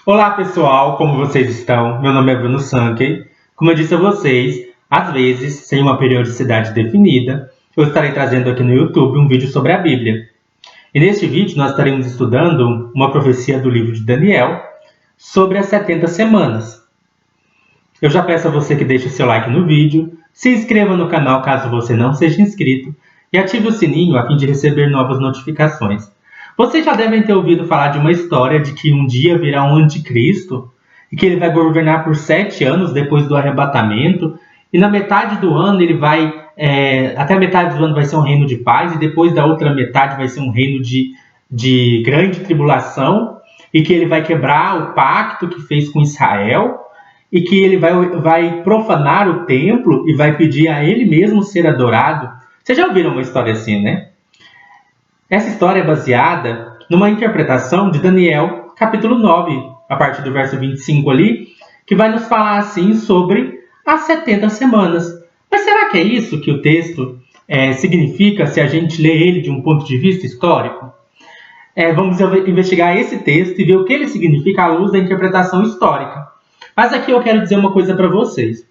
Olá pessoal, como vocês estão? Meu nome é Bruno Sankey. Como eu disse a vocês, às vezes, sem uma periodicidade definida, eu estarei trazendo aqui no YouTube um vídeo sobre a Bíblia. E neste vídeo nós estaremos estudando uma profecia do livro de Daniel sobre as 70 semanas. Eu já peço a você que deixe o seu like no vídeo, se inscreva no canal caso você não seja inscrito e ative o sininho a fim de receber novas notificações. Vocês já devem ter ouvido falar de uma história de que um dia virá um anticristo e que ele vai governar por 7 anos depois do arrebatamento e na metade do ano ele vai, até a metade do ano vai ser um reino de paz e depois da outra metade vai ser um reino de grande tribulação e que ele vai quebrar o pacto que fez com Israel e que ele vai profanar o templo e vai pedir a ele mesmo ser adorado. Vocês já ouviram uma história assim, né? Essa história é baseada numa interpretação de Daniel, capítulo 9, a partir do verso 25 ali, que vai nos falar assim sobre as 70 semanas. Mas será que é isso que o texto significa se a gente lê ele de um ponto de vista histórico? Vamos investigar esse texto e ver o que ele significa à luz da interpretação histórica. Mas aqui eu quero dizer uma coisa para vocês.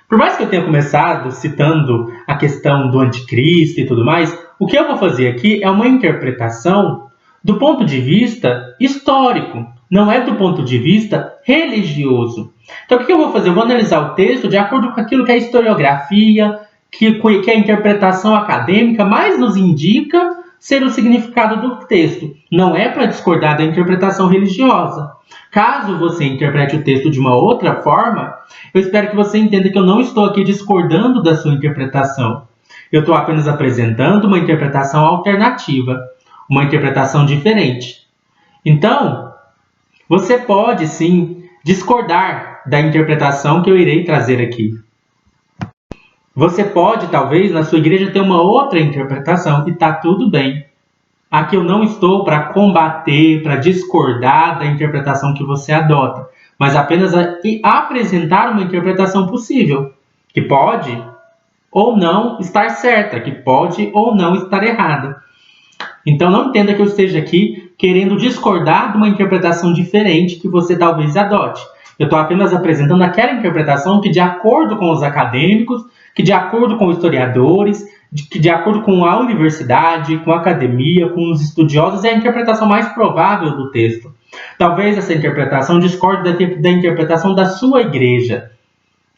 Por mais que eu tenha começado citando a questão do anticristo e tudo mais, o que eu vou fazer aqui é uma interpretação do ponto de vista histórico, não é do ponto de vista religioso. Então o que eu vou fazer? Eu vou analisar o texto de acordo com aquilo que a historiografia, que a interpretação acadêmica mais nos indica ser o significado do texto. Não é para discordar da interpretação religiosa. Caso você interprete o texto de uma outra forma, eu espero que você entenda que eu não estou aqui discordando da sua interpretação. Eu estou apenas apresentando uma interpretação alternativa, uma interpretação diferente. Então, você pode sim discordar da interpretação que eu irei trazer aqui. Você pode, talvez, na sua igreja ter uma outra interpretação e está tudo bem. Aqui eu não estou para combater, para discordar da interpretação que você adota, mas apenas apresentar uma interpretação possível, que pode ou não estar certa, que pode ou não estar errada. Então não entenda que eu esteja aqui querendo discordar de uma interpretação diferente que você talvez adote. Eu estou apenas apresentando aquela interpretação que, de acordo com os acadêmicos, que de acordo com historiadores, que de acordo com a universidade, com a academia, com os estudiosos, é a interpretação mais provável do texto. Talvez essa interpretação discorde da interpretação da sua igreja.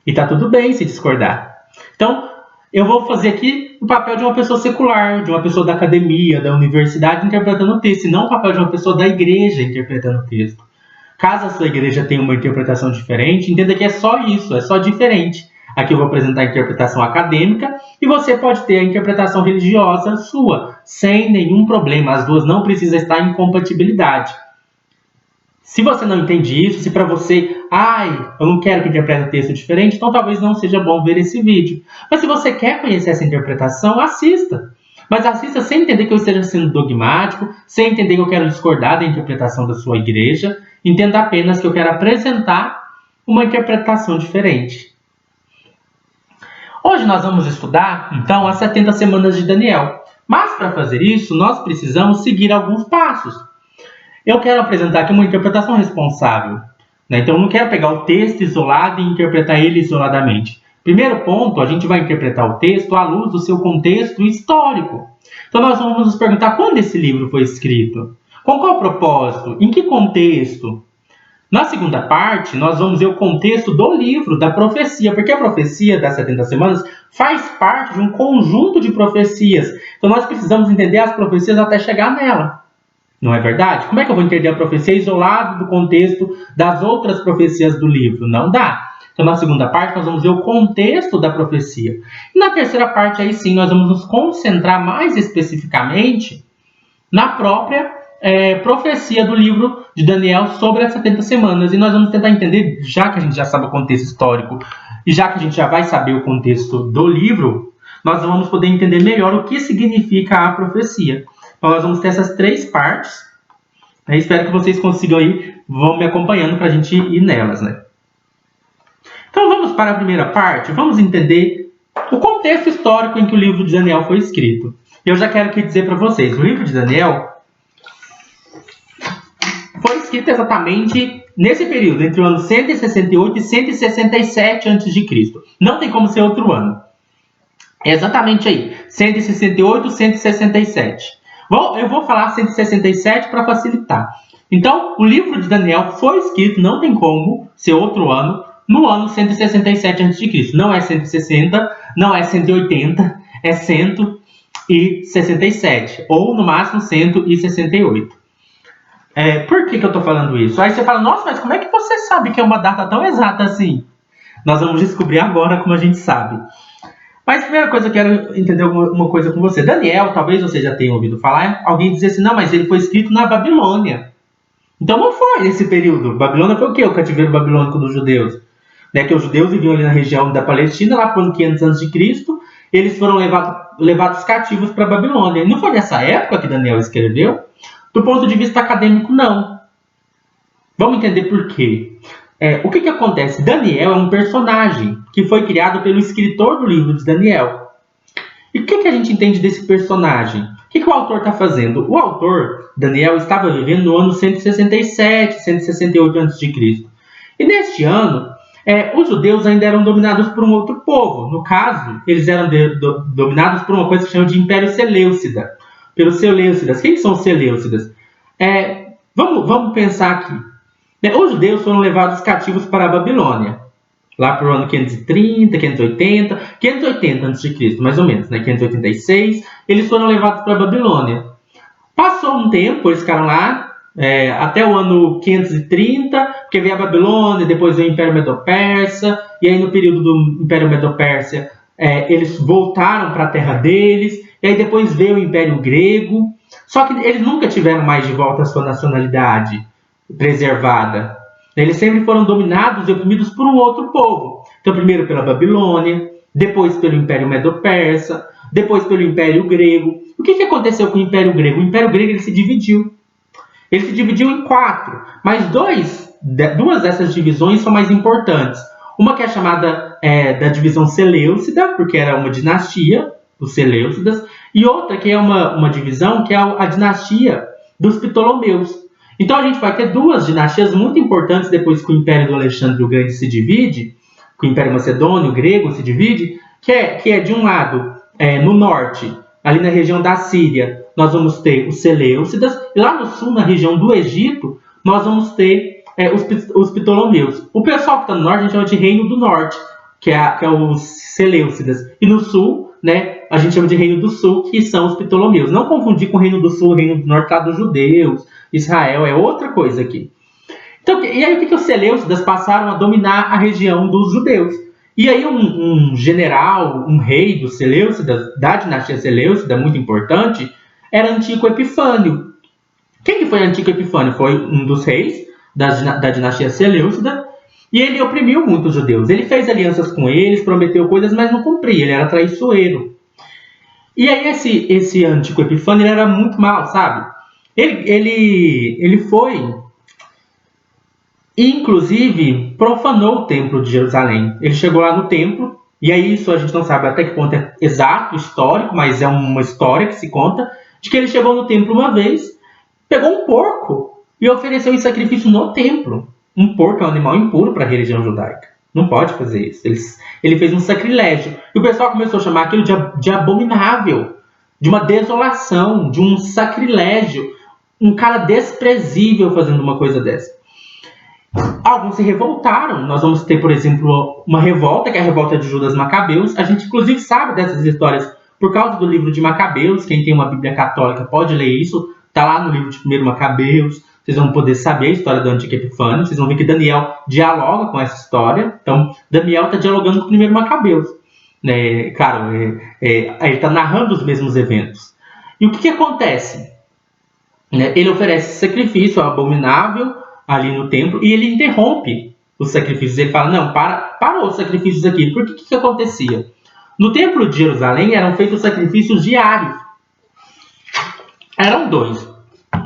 E está tudo bem se discordar. Então, eu vou fazer aqui o papel de uma pessoa secular, de uma pessoa da academia, da universidade, interpretando o texto, e não o papel de uma pessoa da igreja interpretando o texto. Caso a sua igreja tenha uma interpretação diferente, entenda que é só isso, é só diferente. Aqui eu vou apresentar a interpretação acadêmica e você pode ter a interpretação religiosa sua, sem nenhum problema. As duas não precisam estar em compatibilidade. Se você não entende isso, se para você, eu não quero que interprete o texto diferente, então talvez não seja bom ver esse vídeo. Mas se você quer conhecer essa interpretação, assista. Mas assista sem entender que eu esteja sendo dogmático, sem entender que eu quero discordar da interpretação da sua igreja. Entenda apenas que eu quero apresentar uma interpretação diferente. Hoje nós vamos estudar, então, as 70 semanas de Daniel. Mas para fazer isso, nós precisamos seguir alguns passos. Eu quero apresentar aqui uma interpretação responsável. Então, eu não quero pegar o texto isolado e interpretar ele isoladamente. Primeiro ponto, a gente vai interpretar o texto à luz do seu contexto histórico. Então, nós vamos nos perguntar quando esse livro foi escrito. Com qual propósito? Em que contexto? Na segunda parte, nós vamos ver o contexto do livro, da profecia, porque a profecia das 70 semanas faz parte de um conjunto de profecias. Então, nós precisamos entender as profecias até chegar nela. Não é verdade? Como é que eu vou entender a profecia isolada do contexto das outras profecias do livro? Não dá. Então, na segunda parte, nós vamos ver o contexto da profecia. E na terceira parte, aí sim, nós vamos nos concentrar mais especificamente na própria profecia do livro de Daniel sobre as 70 semanas. E nós vamos tentar entender, já que a gente já sabe o contexto histórico e já que a gente já vai saber o contexto do livro, nós vamos poder entender melhor o que significa a profecia. Então, nós vamos ter essas 3 partes. Espero que vocês consigam aí, vão me acompanhando para a gente ir nelas, né? Então, vamos para a primeira parte. Vamos entender o contexto histórico em que o livro de Daniel foi escrito. Eu já quero aqui dizer para vocês, o livro de Daniel foi escrito exatamente nesse período, entre o ano 168 e 167 a.C. Não tem como ser outro ano. É exatamente aí, 168, 167. Eu vou falar 167 para facilitar. Então, o livro de Daniel foi escrito, não tem como ser outro ano, no ano 167 a.C. Não é 160, não é 180, é 167, ou no máximo 168. Por que eu estou falando isso? Aí você fala, nossa, mas como é que você sabe que é uma data tão exata assim? Nós vamos descobrir agora como a gente sabe. Mas a primeira coisa, eu quero entender uma coisa com você. Daniel, talvez você já tenha ouvido falar, alguém dizer assim, não, mas ele foi escrito na Babilônia. Então não foi nesse período. Babilônia foi o quê? O cativeiro babilônico dos judeus. Que os judeus viviam ali na região da Palestina, lá por ano 500 a.C., eles foram levados cativos para a Babilônia. E não foi nessa época que Daniel escreveu? Do ponto de vista acadêmico, não. Vamos entender por quê. O que acontece? Daniel é um personagem que foi criado pelo escritor do livro de Daniel. E o que a gente entende desse personagem? O que o autor está fazendo? O autor, Daniel, estava vivendo no ano 167, 168 a.C. E neste ano, os judeus ainda eram dominados por um outro povo. No caso, eles eram dominados por uma coisa que chama de Império Seleucida. Pelos Seleucidas. Quem são os Seleucidas? Vamos pensar aqui. Os judeus foram levados cativos para a Babilônia, lá para o ano 530, 580 a.C., mais ou menos, 586, eles foram levados para a Babilônia. Passou um tempo, eles ficaram lá, até o ano 530, porque veio a Babilônia, depois veio o Império Medo-Persa, e aí no período do Império Medo-Persa, eles voltaram para a terra deles, e aí depois veio o Império Grego, só que eles nunca tiveram mais de volta a sua nacionalidade preservada. Eles sempre foram dominados e oprimidos por um outro povo. Então, primeiro pela Babilônia, depois pelo Império Medo-Persa, depois pelo Império Grego. O que aconteceu com o Império Grego? O Império Grego ele se dividiu. Ele se dividiu em 4, mas duas dessas divisões são mais importantes. Uma que é chamada da divisão Seleucida, porque era uma dinastia, os Seleucidas, e outra que é uma divisão que é a dinastia dos Ptolomeus. Então a gente vai ter duas dinastias muito importantes depois que o Império do Alexandre o Grande se divide, que o Império Macedônio, o grego, se divide, que é de um lado, no norte, ali na região da Síria, nós vamos ter os Seleucidas, e lá no sul, na região do Egito, nós vamos ter os Ptolomeus. O pessoal que está no norte a gente chama de Reino do Norte, que é os Seleucidas, e no sul, a gente chama de Reino do Sul, que são os Ptolomeus. Não confundir com o Reino do Sul, o Reino do Norte lá dos judeus, Israel, é outra coisa aqui. Então, e aí o que os Seleucidas passaram a dominar a região dos judeus? E aí um general, um rei dos Seleucidas, da dinastia Seleucida, muito importante, era Antíoco Epifânio. Quem que foi Antíoco Epifânio? Foi um dos reis da dinastia Seleucida, e ele oprimiu muito os judeus. Ele fez alianças com eles, prometeu coisas, mas não cumpria, ele era traiçoeiro. E aí esse Antíoco Epifânio ele era muito mal, sabe? Ele foi, inclusive, profanou o templo de Jerusalém. Ele chegou lá no templo, e aí isso a gente não sabe até que ponto é exato, histórico, mas é uma história que se conta, de que ele chegou no templo uma vez, pegou um porco e ofereceu em sacrifício no templo. Um porco é um animal impuro para a religião judaica. Não pode fazer isso. Ele fez um sacrilégio. E o pessoal começou a chamar aquilo de abominável, de uma desolação, de um sacrilégio. Um cara desprezível fazendo uma coisa dessa. Alguns se revoltaram. Nós vamos ter, por exemplo, uma revolta, que é a revolta de Judas Macabeus. A gente, inclusive, sabe dessas histórias por causa do livro de Macabeus. Quem tem uma Bíblia católica pode ler isso. Está lá no livro de 1 Macabeus. Vocês vão poder saber a história do Antíoco Epifânio. Vocês vão ver que Daniel dialoga com essa história. Então, Daniel está dialogando com o 1 Macabeus. Claro, ele está narrando os mesmos eventos. E o que acontece? Ele oferece sacrifício abominável ali no templo e ele interrompe os sacrifícios. Ele fala, não, parou os sacrifícios aqui. Por que acontecia? No templo de Jerusalém eram feitos sacrifícios diários. Eram 2.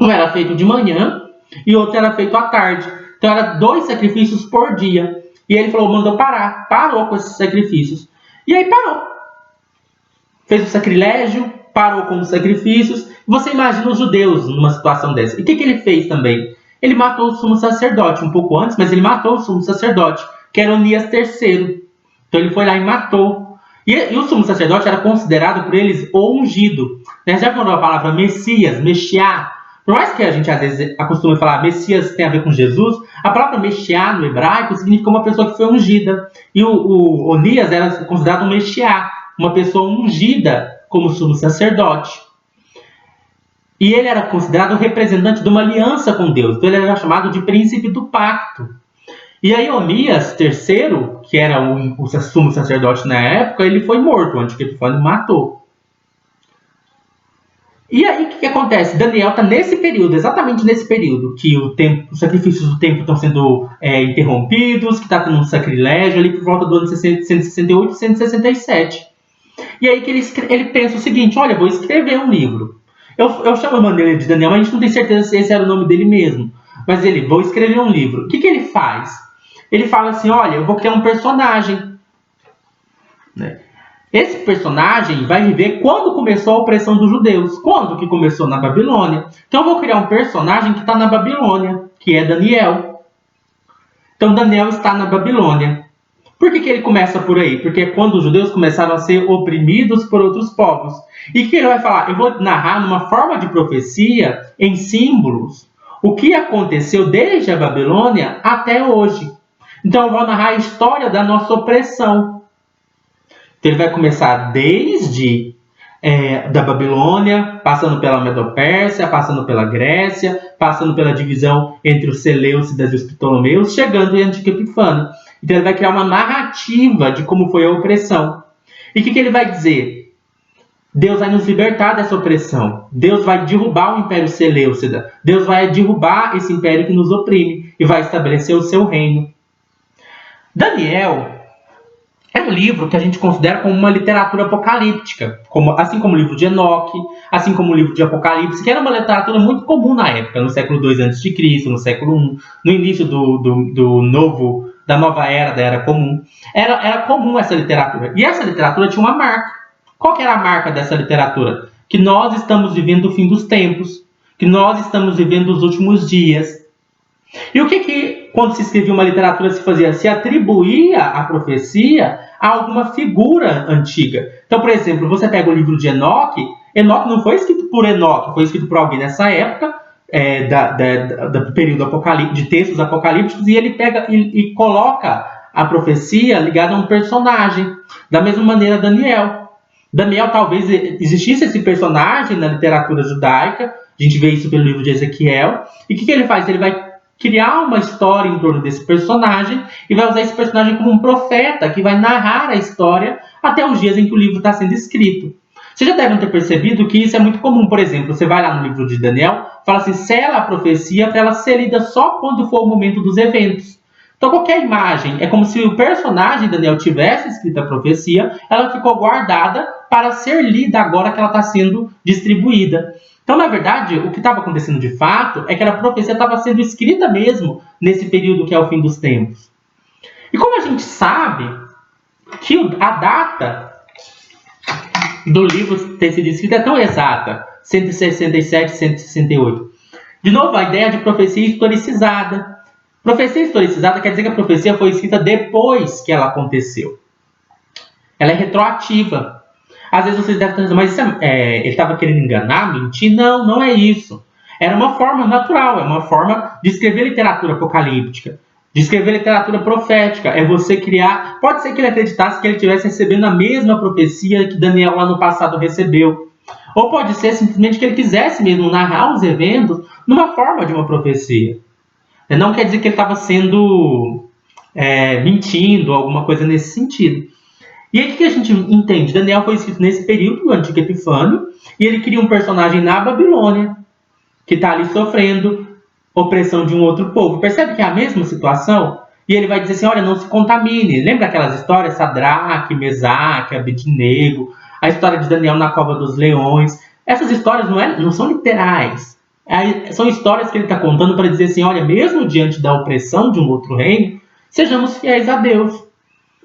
Um era feito de manhã e outro era feito à tarde. Então, eram 2 sacrifícios por dia. E ele mandou parar. Parou com esses sacrifícios. E aí parou. Fez o sacrilégio, parou com os sacrifícios. Você imagina os judeus numa situação dessa. E o que ele fez também? ele matou o sumo sacerdote um pouco antes, mas ele matou o sumo sacerdote, que era Onias III. Então ele foi lá e matou. E o sumo sacerdote era considerado por eles o ungido. Já viram a palavra Messias, Mexiá? Por mais que a gente às vezes acostume falar Messias tem a ver com Jesus, a palavra Mexiá no hebraico significa uma pessoa que foi ungida. E o Onias era considerado um Mexiá, uma pessoa ungida como sumo sacerdote. E ele era considerado o representante de uma aliança com Deus. Então ele era chamado de príncipe do pacto. E aí Onias III, que era o sumo sacerdote na época, ele foi morto. O Antigo Epifânio matou. E aí o que acontece? Daniel está nesse período, exatamente nesse período, que os sacrifícios do templo estão sendo interrompidos, que está tendo um sacrilégio ali por volta do ano 168 e 167. E aí que ele pensa o seguinte: olha, vou escrever um livro. Eu chamo o nome de Daniel, mas a gente não tem certeza se esse era o nome dele mesmo. Mas vou escrever um livro. O que ele faz? Ele fala assim: olha, eu vou criar um personagem. Esse personagem vai viver quando começou a opressão dos judeus. Quando que começou? Na Babilônia. Então eu vou criar um personagem que está na Babilônia, que é Daniel. Então Daniel está na Babilônia. Por que ele começa por aí? Porque é quando os judeus começaram a ser oprimidos por outros povos. E o que ele vai falar? Eu vou narrar numa forma de profecia, em símbolos, o que aconteceu desde a Babilônia até hoje. Então eu vou narrar a história da nossa opressão. Então ele vai começar desde da Babilônia, passando pela Medo-Pérsia, passando pela Grécia, passando pela divisão entre os Seleucidas e os Ptolomeus, chegando em Antigo Epifânio. Então ele vai criar uma narrativa de como foi a opressão. E o que ele vai dizer? Deus vai nos libertar dessa opressão. Deus vai derrubar o Império Seleucida. Deus vai derrubar esse império que nos oprime e vai estabelecer o seu reino. Daniel é um livro que a gente considera como uma literatura apocalíptica, assim como o livro de Enoque, assim como o livro de Apocalipse, que era uma literatura muito comum na época, no século II a.C., no século I, no início da nova era, da Era Comum. Era comum essa literatura. E essa literatura tinha uma marca. Qual que era a marca dessa literatura? Que nós estamos vivendo o fim dos tempos, que nós estamos vivendo os últimos dias. E o que quando se escrevia uma literatura se fazia? Se atribuía a profecia a alguma figura antiga. Então, por exemplo, você pega o livro de Enoque. Enoque não foi escrito por Enoque, foi escrito por alguém nessa época, do período de textos apocalípticos, e ele pega e coloca a profecia ligada a um personagem. Da mesma maneira, Daniel, talvez existisse esse personagem na literatura judaica. A gente vê isso pelo livro de Ezequiel. E o que ele faz? Ele vai criar uma história em torno desse personagem e vai usar esse personagem como um profeta que vai narrar a história até os dias em que o livro está sendo escrito. Vocês já devem ter percebido que isso é muito comum. Por exemplo, você vai lá no livro de Daniel, fala assim: sela a profecia para ela ser lida só quando for o momento dos eventos. Então qualquer imagem, é como se o personagem Daniel tivesse escrito a profecia, ela ficou guardada para ser lida agora que ela está sendo distribuída. Então, na verdade, o que estava acontecendo de fato é que a profecia estava sendo escrita mesmo nesse período que é o fim dos tempos. E como a gente sabe que a data do livro ter sido escrito é tão exata, 167, 168. De novo, a ideia de profecia historicizada. Profecia historicizada quer dizer que a profecia foi escrita depois que ela aconteceu. Ela é retroativa. Às vezes vocês devem estar dizendo: mas ele estava querendo enganar, mentir? Não, não é isso. Era uma forma natural, é uma forma de escrever literatura apocalíptica, de escrever literatura profética. É você criar... Pode ser que ele acreditasse que ele estivesse recebendo a mesma profecia que Daniel lá no passado recebeu. Ou pode ser simplesmente que ele quisesse mesmo narrar os eventos numa forma de uma profecia. Não quer dizer que ele estava sendo mentindo, alguma coisa nesse sentido. E aí o que a gente entende? Daniel foi escrito nesse período do Antigo Epifânio, e ele cria um personagem na Babilônia, que está ali sofrendo opressão de um outro povo. Percebe que é a mesma situação? E ele vai dizer assim: olha, não se contamine. Lembra aquelas histórias? Sadraque, Mesaque, Abednego, a história de Daniel na cova dos leões. Essas histórias não são literais. São histórias que ele está contando para dizer assim: olha, mesmo diante da opressão de um outro reino, sejamos fiéis a Deus.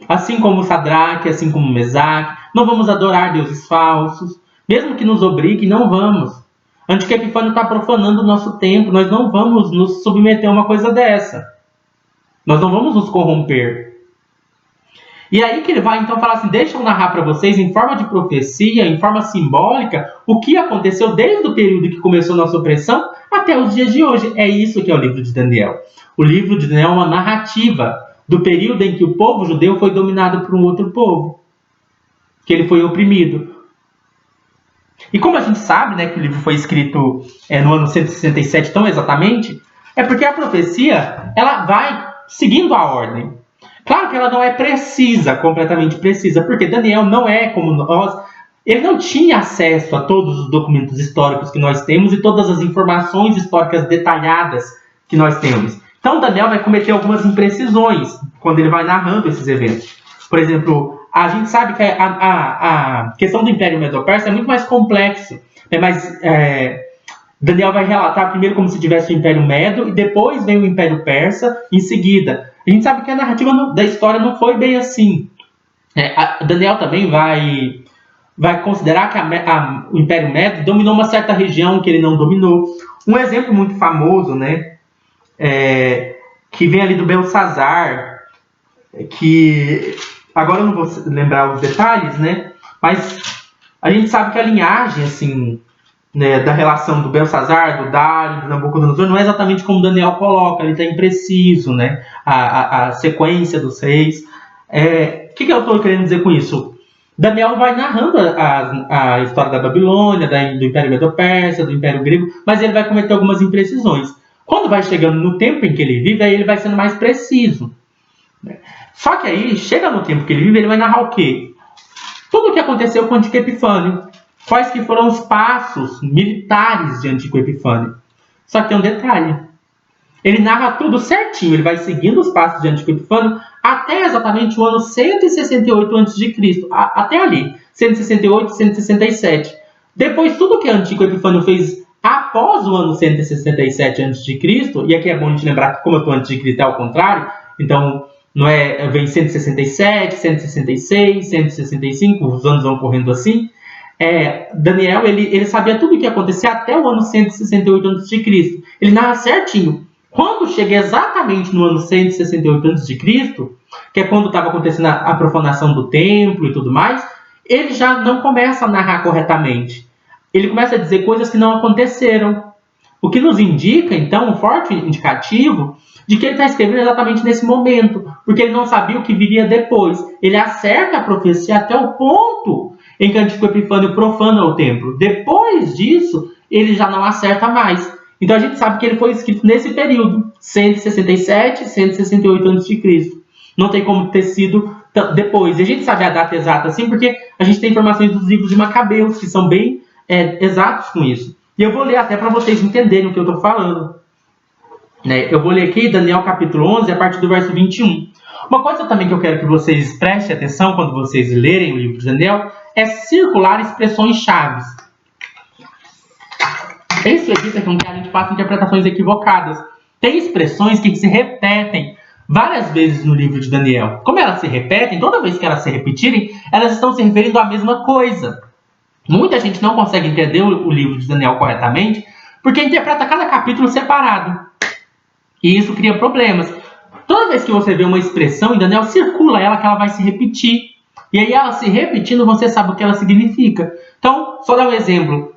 Assim como Sadraque, assim como Mesaque, não vamos adorar deuses falsos. Mesmo que nos obrigue, não vamos. Antigo Epifânio está profanando o nosso tempo. Nós não vamos nos submeter a uma coisa dessa. Nós não vamos nos corromper. E aí que ele vai então falar assim, deixa eu narrar para vocês em forma de profecia, em forma simbólica, o que aconteceu desde o período que começou a nossa opressão até os dias de hoje. É isso que é o livro de Daniel. O livro de Daniel é uma narrativa do período em que o povo judeu foi dominado por um outro povo, que ele foi oprimido. E como a gente sabe, né, que o livro foi escrito no ano 167 tão exatamente, é porque a profecia ela vai seguindo a ordem. Claro que ela não é precisa, completamente precisa, porque Daniel não é como nós, ele não tinha acesso a todos os documentos históricos que nós temos e todas as informações históricas detalhadas que nós temos. Então Daniel vai cometer algumas imprecisões quando ele vai narrando esses eventos. Por exemplo, a gente sabe que a questão do Império Medo-Persa é muito mais complexo, né? Mas Daniel vai relatar primeiro como se tivesse o Império Medo e depois vem o Império Persa em seguida. A gente sabe que a narrativa da história não foi bem assim. Daniel também vai considerar que o Império Medo dominou uma certa região que ele não dominou. Um exemplo muito famoso, né, que vem ali do Belsazar, que agora eu não vou lembrar os detalhes, né, mas a gente sabe que a linhagem assim, né, da relação do Belsazar, do Dário, do Nabucodonosor, não é exatamente como Daniel coloca, ele está impreciso, né, a sequência dos reis. O que eu estou querendo dizer com isso? Daniel vai narrando a história da Babilônia, do Império Medo-Persa, do Império Grego, mas ele vai cometer algumas imprecisões. Quando vai chegando no tempo em que ele vive, aí ele vai sendo mais preciso. Só que aí, chega no tempo que ele vive, ele vai narrar o quê? Tudo o que aconteceu com o Antigo Epifânio. Quais que foram os passos militares de Antigo Epifânio. Só que tem um detalhe. Ele narra tudo certinho, ele vai seguindo os passos de Antigo Epifânio até exatamente o ano 168 a.C. Até ali, 168, 167. Depois, tudo que Antigo Epifânio fez após o ano 167 a.C., e aqui é bom a gente lembrar que como eu estou antes de Cristo é ao contrário, então não vem 167, 166, 165, os anos vão correndo assim. Daniel, ele sabia tudo o que ia acontecer até o ano 168 a.C. Ele narra certinho. Quando chega exatamente no ano 168 a.C., que é quando estava acontecendo a profanação do templo e tudo mais, ele já não começa a narrar corretamente. Ele começa a dizer coisas que não aconteceram. O que nos indica, então, um forte indicativo de que ele está escrevendo exatamente nesse momento, porque ele não sabia o que viria depois. Ele acerta a profecia até o ponto em que Antigo Epifânio profana o templo. Depois disso, ele já não acerta mais. Então a gente sabe que ele foi escrito nesse período, 167, 168 a.C. Não tem como ter sido depois. E a gente sabe a data exata assim, porque a gente tem informações dos livros de Macabeus, que são bem exatos com isso. E eu vou ler até para vocês entenderem o que eu estou falando. Eu vou ler aqui Daniel capítulo 11, a partir do verso 21. Uma coisa também que eu quero que vocês prestem atenção quando vocês lerem o livro de Daniel é circular expressões chaves. Isso evita que a gente faça interpretações equivocadas. Tem expressões que se repetem várias vezes no livro de Daniel. Como elas se repetem, toda vez que elas se repetirem, elas estão se referindo à mesma coisa. Muita gente não consegue entender o livro de Daniel corretamente porque interpreta cada capítulo separado. E isso cria problemas. Toda vez que você vê uma expressão em Daniel, circula ela que ela vai se repetir. E aí ela se repetindo, você sabe o que ela significa. Então, só dar um exemplo.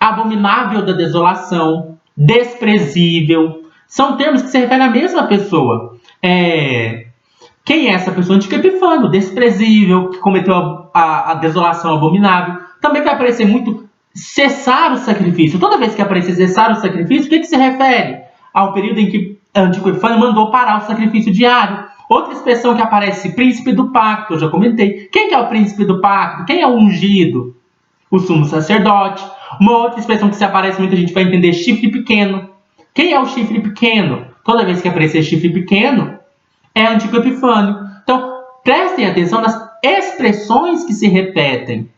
Abominável da desolação, desprezível. São termos que se referem à mesma pessoa. Quem é essa pessoa? Antigo Epifânio, desprezível, que cometeu a desolação abominável. Também vai aparecer muito cessar o sacrifício. Toda vez que aparecer cessar o sacrifício, o que se refere? Ao período em que Antigo Epifânio mandou parar o sacrifício diário. Outra expressão que aparece, príncipe do pacto, eu já comentei. Quem que é o príncipe do pacto? Quem é o ungido? O sumo sacerdote. Uma outra expressão que se aparece, muita gente vai entender, chifre pequeno. Quem é o chifre pequeno? Toda vez que aparecer chifre pequeno, é Antigo Epifânio. Então, prestem atenção nas expressões que se repetem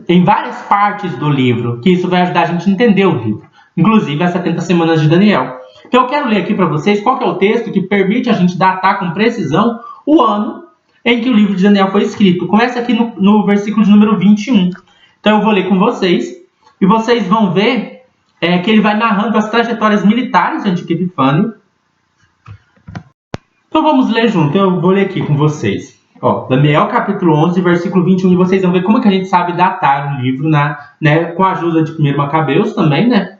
em várias partes do livro, que isso vai ajudar a gente a entender o livro. Inclusive as 70 semanas de Daniel. Então eu quero ler aqui para vocês qual que é o texto que permite a gente datar com precisão o ano em que o livro de Daniel foi escrito. Começa aqui no versículo de número 21. Então eu vou ler com vocês. E vocês vão ver que ele vai narrando as trajetórias militares de Antíoco Epifânio. Então vamos ler junto, eu vou ler aqui com vocês. Daniel capítulo 11, versículo 21, e vocês vão ver como que a gente sabe datar o livro com a ajuda de 1 Macabeus também, né?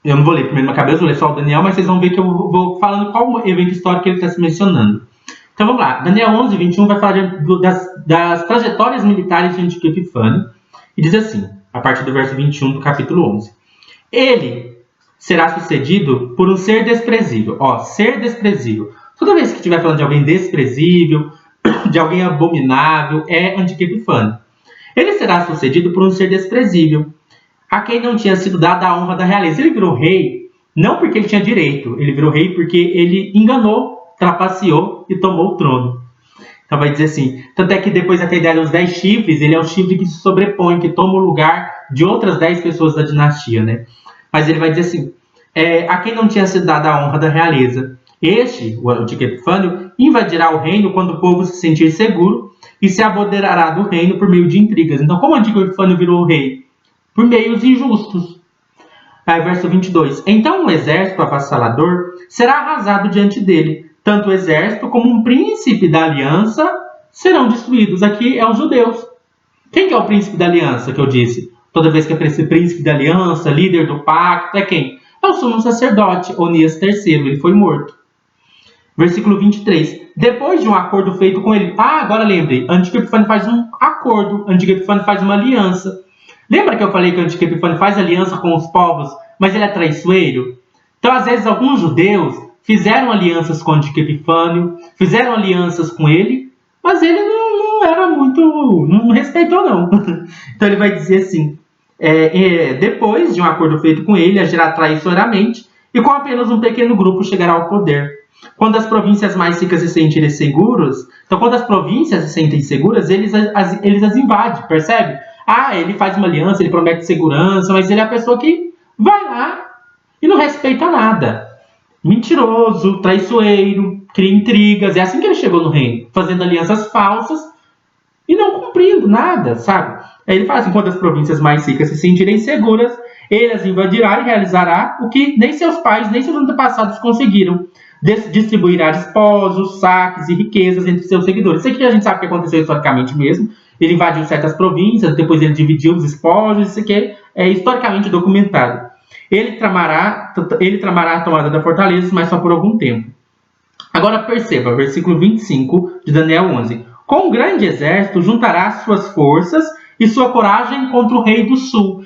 Eu não vou ler 1 Macabeus, vou ler só o Daniel, mas vocês vão ver que eu vou falando qual evento histórico ele está se mencionando. Então vamos lá, Daniel 11, 21 vai falar das trajetórias militares de Antíoco Epifânio, e diz assim, a partir do verso 21 do capítulo 11. Ele será sucedido por um ser desprezível. Ser desprezível. Toda vez que estiver falando de alguém desprezível, de alguém abominável, é Antíoco Epifânio. Ele será sucedido por um ser desprezível, a quem não tinha sido dada a honra da realeza. Ele virou rei, não porque ele tinha direito, ele virou rei porque ele enganou, trapaceou e tomou o trono. Então vai dizer assim, tanto é que depois da ideia dos 10 chifres, ele é o chifre que se sobrepõe, que toma o lugar de outras 10 pessoas da dinastia, né? Mas ele vai dizer assim, a quem não tinha sido dada a honra da realeza. Este, o Antíoco Epifânio, invadirá o reino quando o povo se sentir seguro e se apoderará do reino por meio de intrigas. Então, como o Antíoco Epifânio virou rei? Por meios injustos. Aí, verso 22. Então, o exército avassalador será arrasado diante dele. Tanto o exército como um príncipe da aliança serão destruídos. Aqui é os judeus. Quem que é o príncipe da aliança que eu disse? Toda vez que aparece príncipe da aliança, líder do pacto, é quem? É o sumo sacerdote, Onias III. Ele foi morto. Versículo 23. Depois de um acordo feito com ele... agora lembrei. Antíoco Epifânio faz um acordo. Antíoco Epifânio faz uma aliança. Lembra que eu falei que Antíoco Epifânio faz aliança com os povos, mas ele é traiçoeiro? Então, às vezes, alguns judeus fizeram alianças com Antíoco Epifânio, fizeram alianças com ele, mas ele não era muito... não respeitou, não. Então, ele vai dizer assim... depois de um acordo feito com ele, agirá traiçoeiramente, e com apenas um pequeno grupo chegará ao poder. Quando as províncias mais ricas se sentirem seguras, então quando as províncias se sentem seguras, eles as invadem, percebe? Ele faz uma aliança, ele promete segurança, mas ele é a pessoa que vai lá e não respeita nada. Mentiroso, traiçoeiro, cria intrigas. É assim que ele chegou no reino, fazendo alianças falsas e não cumprindo nada, sabe? Aí ele fala assim, quando as províncias mais ricas se sentirem seguras, ele as invadirá e realizará o que nem seus pais, nem seus antepassados conseguiram. Distribuirá desposos, saques e riquezas entre seus seguidores. Isso aqui a gente sabe que aconteceu historicamente mesmo. Ele invadiu certas províncias, depois ele dividiu os espojos. Isso aqui é historicamente documentado. Ele tramará a tomada da fortaleza, mas só por algum tempo. Agora perceba, versículo 25 de Daniel 11. Com um grande exército juntará suas forças e sua coragem contra o rei do sul.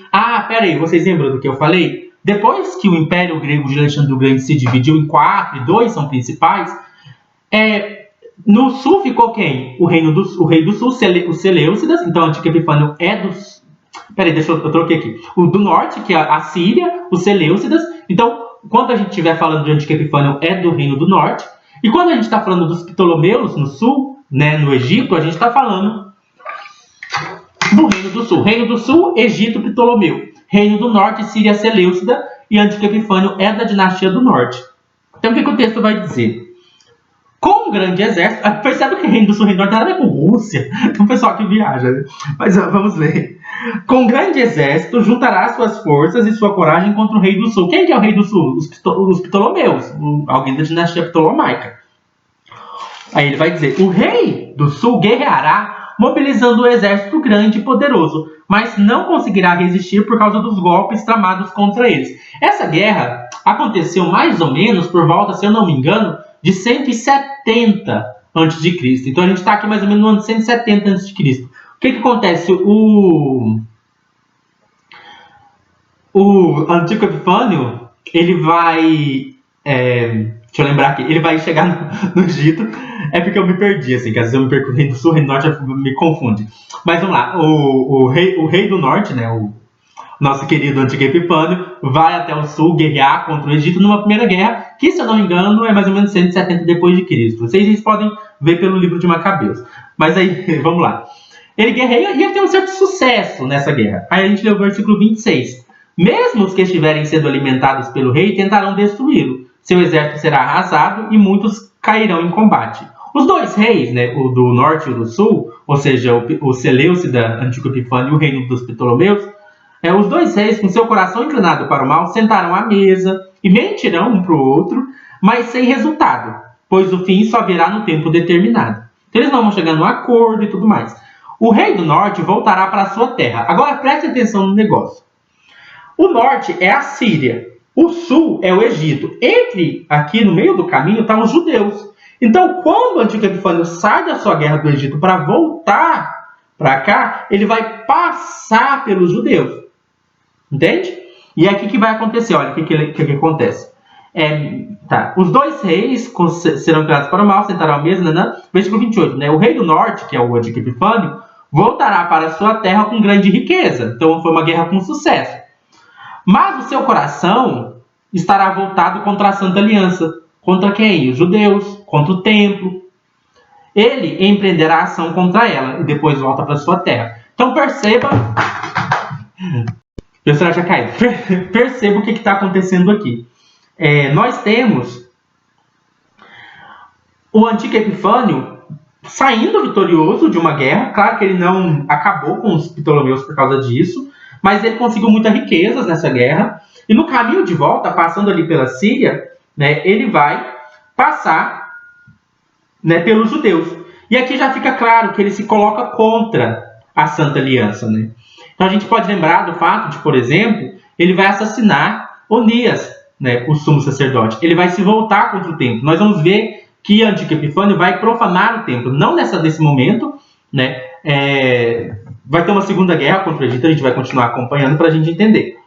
Peraí, vocês lembram do que eu falei? Depois que o Império Grego de Alexandre o Grande se dividiu em 4, e 2 são principais, no sul ficou quem? O rei do sul, os Seleucidas. Então, Antíoco Epifânio é dos... Peraí, eu troquei aqui. O do norte, que é a Síria, os Seleucidas. Então, quando a gente estiver falando de Antíoco Epifânio, é do reino do norte. E quando a gente está falando dos Ptolomeus, no sul, né, no Egito, a gente está falando do reino do sul. Reino do sul, Egito, Ptolomeu. Reino do norte, Síria, Seleucida, e Antíoco Epifânio é da dinastia do norte. Então, o que o texto vai dizer? Com um grande exército... Percebe que Reino do Sul e Reino do Norte tem nada a ver com Rússia. Tem um pessoal que viaja, né? Mas vamos ler. Com um grande exército, juntará suas forças e sua coragem contra o rei do Sul. Quem que é o rei do Sul? Os Ptolomeus. Alguém da dinastia ptolomaica. Aí ele vai dizer, o rei do Sul guerreará mobilizando um exército grande e poderoso, mas não conseguirá resistir por causa dos golpes tramados contra eles. Essa guerra aconteceu mais ou menos por volta, se eu não me engano, de 170 a.C. Então a gente está aqui mais ou menos no ano 170 a.C. O que acontece? O Antíoco Epifânio, ele vai... deixa eu lembrar aqui. Ele vai chegar no Egito. É porque eu me perdi, assim, que às vezes eu me perco no Reino do Sul, o Reino do Norte me confunde. Mas vamos lá. O rei do Norte, né, o nosso querido Antíoco Epifânio, vai até o sul guerrear contra o Egito numa primeira guerra, que, se eu não me engano, é mais ou menos 170 depois de Cristo. Vocês podem ver pelo livro de Macabeus. Mas aí, vamos lá. Ele guerreia e ele tem um certo sucesso nessa guerra. Aí a gente lê o versículo 26. Mesmo os que estiverem sendo alimentados pelo rei tentarão destruí-lo. Seu exército será arrasado e muitos cairão em combate. Os dois reis, né, o do norte e o do sul, ou seja, o Seleucida, Antíoco Epifânio e o reino dos Ptolomeus, Os dois reis, com seu coração inclinado para o mal, sentaram à mesa e mentirão um para o outro, mas sem resultado, pois o fim só virá no tempo determinado. Então eles não vão chegar num acordo e tudo mais. O rei do norte voltará para a sua terra. Agora preste atenção no negócio. O norte é a Síria, o sul é o Egito. Aqui no meio do caminho, estão os judeus. Então, quando o Antíoco Epifânio sai da sua guerra do Egito para voltar para cá, ele vai passar pelos judeus. Entende? E é aqui que vai acontecer. Olha o que acontece. Os dois reis serão criados para o mal, sentarão à mesa, versículo 28, né? O rei do norte, que é o Antíoco Epifânio, voltará para a sua terra com grande riqueza. Então foi uma guerra com sucesso. Mas o seu coração estará voltado contra a Santa Aliança. Contra quem? Os judeus, contra o templo. Ele empreenderá ação contra ela e depois volta para a sua terra. Então perceba... O celular já caiu. Perceba o que está acontecendo aqui. Nós temos o Antíoco Epifânio saindo vitorioso de uma guerra. Claro que ele não acabou com os Ptolomeus por causa disso, mas ele conseguiu muitas riquezas nessa guerra. E no caminho de volta, passando ali pela Síria, né, ele vai passar, né, pelos judeus. E aqui já fica claro que ele se coloca contra a Santa Aliança, né? Então a gente pode lembrar do fato de, por exemplo, ele vai assassinar Onias, né, o sumo sacerdote. Ele vai se voltar contra o templo. Nós vamos ver que Antíoco Epifânio vai profanar o templo. Não nesse momento, né? Vai ter uma segunda guerra contra o Egito. A gente vai continuar acompanhando para a gente entender.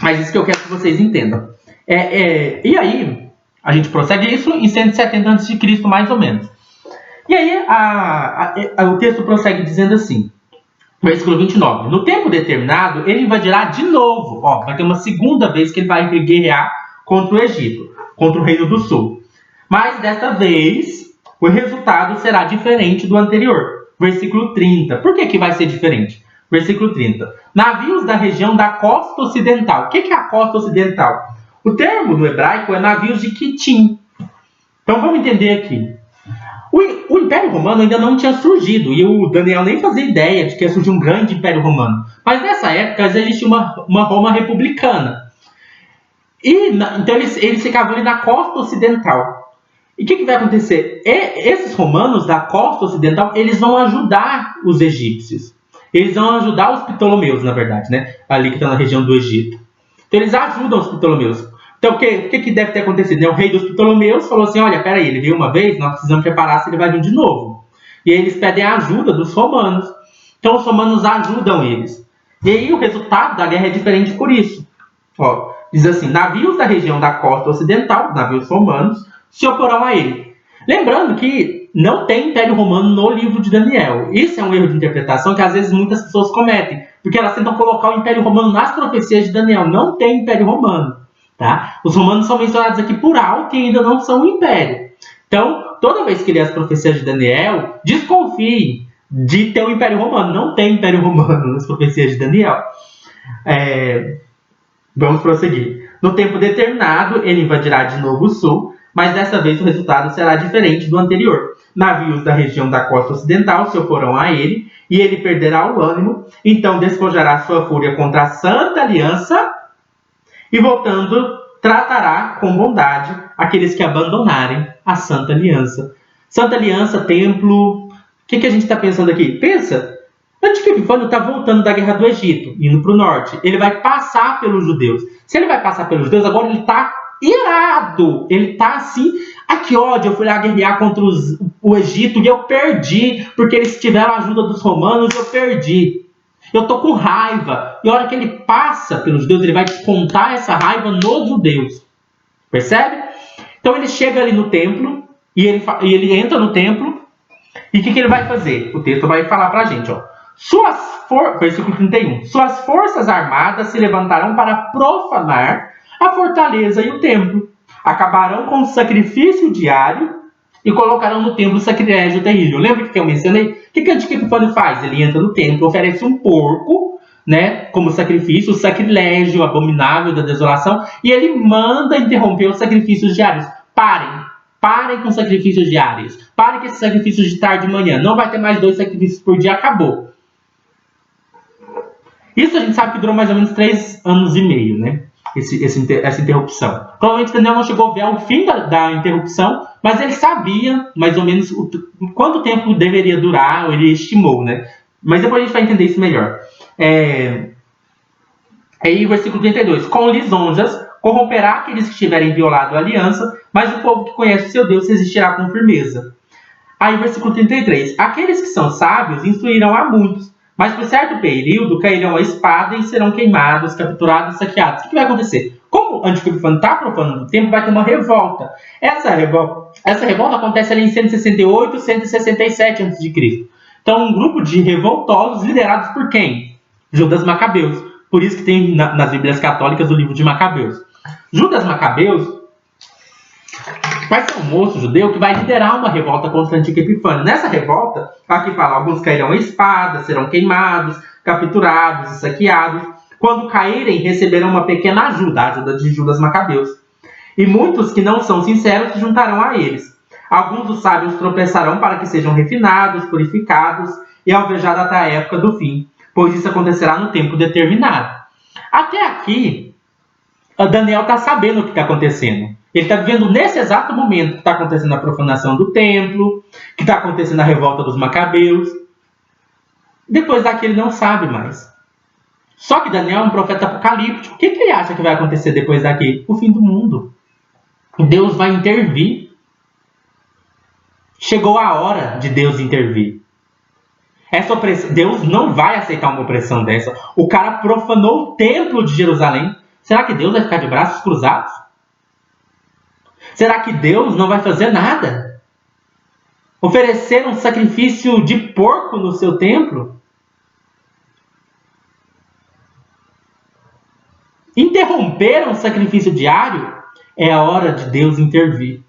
Mas isso que eu quero que vocês entendam. E aí, a gente prossegue isso em 170 a.C., mais ou menos. E aí, o texto prossegue dizendo assim, versículo 29. No tempo determinado, ele invadirá de novo. Vai ter uma segunda vez que ele vai guerrear contra o Egito, contra o Reino do Sul. Mas, desta vez, o resultado será diferente do anterior. Versículo 30. Por que vai ser diferente? Versículo 30. Navios da região da costa ocidental. O que é a costa ocidental? O termo no hebraico é navios de Quitim. Então, vamos entender aqui. O Império Romano ainda não tinha surgido, e o Daniel nem fazia ideia de que ia surgir um grande Império Romano. Mas nessa época já existia uma Roma republicana. Então eles ficavam ali na costa ocidental. E o que vai acontecer? Esses romanos da costa ocidental, eles vão ajudar os egípcios. Eles vão ajudar os Ptolomeus, na verdade, né? Ali que está na região do Egito. Então eles ajudam os Ptolomeus. Então, o que deve ter acontecido? O rei dos Ptolomeus falou assim, olha, peraí, ele veio uma vez, nós precisamos preparar se ele vai vir de novo. E aí eles pedem a ajuda dos romanos. Então, os romanos ajudam eles. E aí, o resultado da guerra é diferente por isso. Diz assim, navios da região da costa ocidental, navios romanos, se oporão a ele. Lembrando que não tem Império Romano no livro de Daniel. Isso é um erro de interpretação que, às vezes, muitas pessoas cometem. Porque elas tentam colocar o Império Romano nas profecias de Daniel. Não tem Império Romano. Tá? Os romanos são mencionados aqui por alto e ainda não são um império. Então, toda vez que ler as profecias de Daniel, desconfie de ter um Império Romano. Não tem Império Romano nas profecias de Daniel. Vamos prosseguir. No tempo determinado, ele invadirá de novo o sul, mas dessa vez o resultado será diferente do anterior. Navios da região da costa ocidental se oporão a ele, e ele perderá o ânimo, então despojará sua fúria contra a Santa Aliança, e voltando, tratará com bondade aqueles que abandonarem a Santa Aliança. Santa Aliança, templo... O que a gente está pensando aqui? Pensa, Antíoco Epifânio está voltando da guerra do Egito, indo para o norte. Ele vai passar pelos judeus. Se ele vai passar pelos judeus, agora ele está irado. Ele está assim... Que ódio, eu fui lá guerrear contra o Egito e eu perdi, porque eles tiveram a ajuda dos romanos e eu perdi. Eu tô com raiva. E a hora que ele passa pelos judeus, ele vai descontar essa raiva nos judeus. Percebe? Então ele chega ali no templo, e ele entra no templo, e o que ele vai fazer? O texto vai falar pra gente, versículo 31. Suas forças armadas se levantarão para profanar a fortaleza e o templo. Acabarão com o sacrifício diário e colocarão no templo o sacrilégio terrível. Lembra que eu mencionei? O que Antíoco Epifânio faz? Ele entra no templo, oferece um porco, né, como sacrifício, o sacrilégio abominável da desolação, e ele manda interromper os sacrifícios diários. Parem com os sacrifícios diários. Parem com esses sacrifícios de tarde e manhã. Não vai ter mais 2 sacrifícios por dia, acabou. Isso a gente sabe que durou mais ou menos 3 anos e meio, né? Essa interrupção. Provavelmente Daniel não chegou a ver o fim da interrupção, mas ele sabia mais ou menos quanto tempo deveria durar, ou ele estimou, né? Mas depois a gente vai entender isso melhor. Aí o versículo 32. Com lisonjas corromperá aqueles que tiverem violado a aliança, mas o povo que conhece o seu Deus resistirá com firmeza. Aí o versículo 33. Aqueles que são sábios instruirão a muitos, mas por certo período cairão a espada e serão queimados, capturados e saqueados. O que vai acontecer? Como o Antigo Epifânio está profanando o templo, vai ter uma revolta. Essa revolta acontece ali em 168, 167 a.C. Então, um grupo de revoltosos liderados por quem? Judas Macabeus. Por isso que tem nas Bíblias católicas o livro de Macabeus. Judas Macabeus vai ser um moço judeu que vai liderar uma revolta contra o Antigo Epifânio. Nessa revolta, aqui fala, alguns cairão a espada, serão queimados, capturados e saqueados. Quando caírem, receberão uma pequena ajuda, a ajuda de Judas Macabeus. E muitos que não são sinceros se juntarão a eles. Alguns dos sábios tropeçarão para que sejam refinados, purificados e alvejados até a época do fim, pois isso acontecerá no tempo determinado. Até aqui, Daniel está sabendo o que está acontecendo. Ele está vivendo nesse exato momento que está acontecendo a profanação do templo, que está acontecendo a revolta dos Macabeus. Depois daqui ele não sabe mais. Só que Daniel é um profeta apocalíptico. O que ele acha que vai acontecer depois daqui? O fim do mundo. Deus vai intervir. Chegou a hora de Deus intervir. Essa opressão, Deus não vai aceitar uma opressão dessa. O cara profanou o templo de Jerusalém. Será que Deus vai ficar de braços cruzados? Será que Deus não vai fazer nada? Oferecer um sacrifício de porco no seu templo? Interromper um sacrifício diário? É a hora de Deus intervir.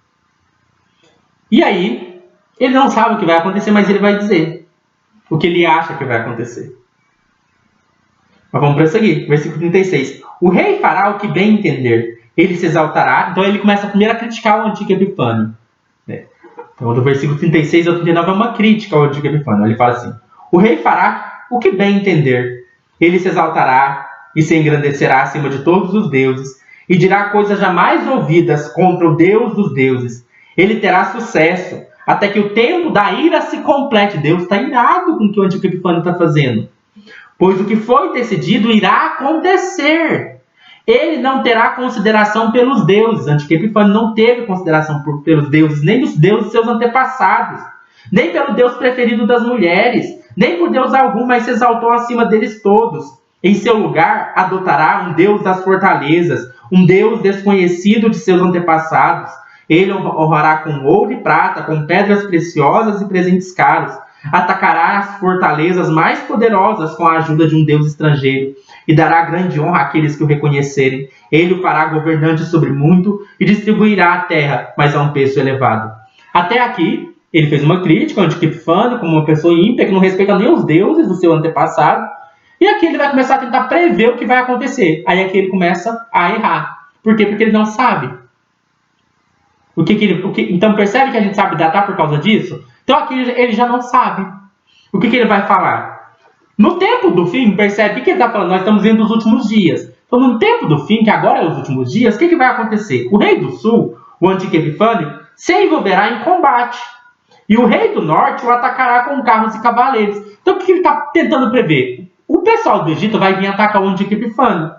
E aí, ele não sabe o que vai acontecer, mas ele vai dizer o que ele acha que vai acontecer. Mas vamos prosseguir. Versículo 36. O rei fará o que bem entender. Ele se exaltará. Então ele começa primeiro a criticar o Antigo Epifânio. Então do versículo 36 ao 39 é uma crítica ao Antigo Epifânio. Ele fala assim. O rei fará o que bem entender. Ele se exaltará e se engrandecerá acima de todos os deuses. E dirá coisas jamais ouvidas contra o Deus dos deuses. Ele terá sucesso. Até que o tempo da ira se complete. Deus está irado com o que o Antigo Epifânio está fazendo. Pois o que foi decidido irá acontecer. Ele não terá consideração pelos deuses. Antigo Epifânio não teve consideração pelos deuses, nem dos deuses de seus antepassados, nem pelo Deus preferido das mulheres, nem por Deus algum, mas se exaltou acima deles todos. Em seu lugar, adotará um Deus das fortalezas, um Deus desconhecido de seus antepassados. Ele honrará com ouro e prata, com pedras preciosas e presentes caros. Atacará as fortalezas mais poderosas com a ajuda de um Deus estrangeiro e dará grande honra àqueles que o reconhecerem. Ele o fará governante sobre muito e distribuirá a terra, mas a um preço elevado. Até aqui, ele fez uma crítica ao Antigo Epifânio como uma pessoa ímpia que não respeita nem os deuses do seu antepassado. E aqui ele vai começar a tentar prever o que vai acontecer. Aí aqui ele começa a errar. Por quê? Porque ele não sabe. Então percebe que a gente sabe datar por causa disso? Então aqui ele já não sabe. O que ele vai falar? No tempo do fim, percebe o que ele está falando? Nós estamos vendo os últimos dias. Então no tempo do fim, que agora é os últimos dias, o que vai acontecer? O rei do sul, o Antigo Epifânio, se envolverá em combate. E o rei do norte o atacará com carros e cavaleiros. Então o que ele está tentando prever? O pessoal do Egito vai vir atacar o Antigo Epifânio.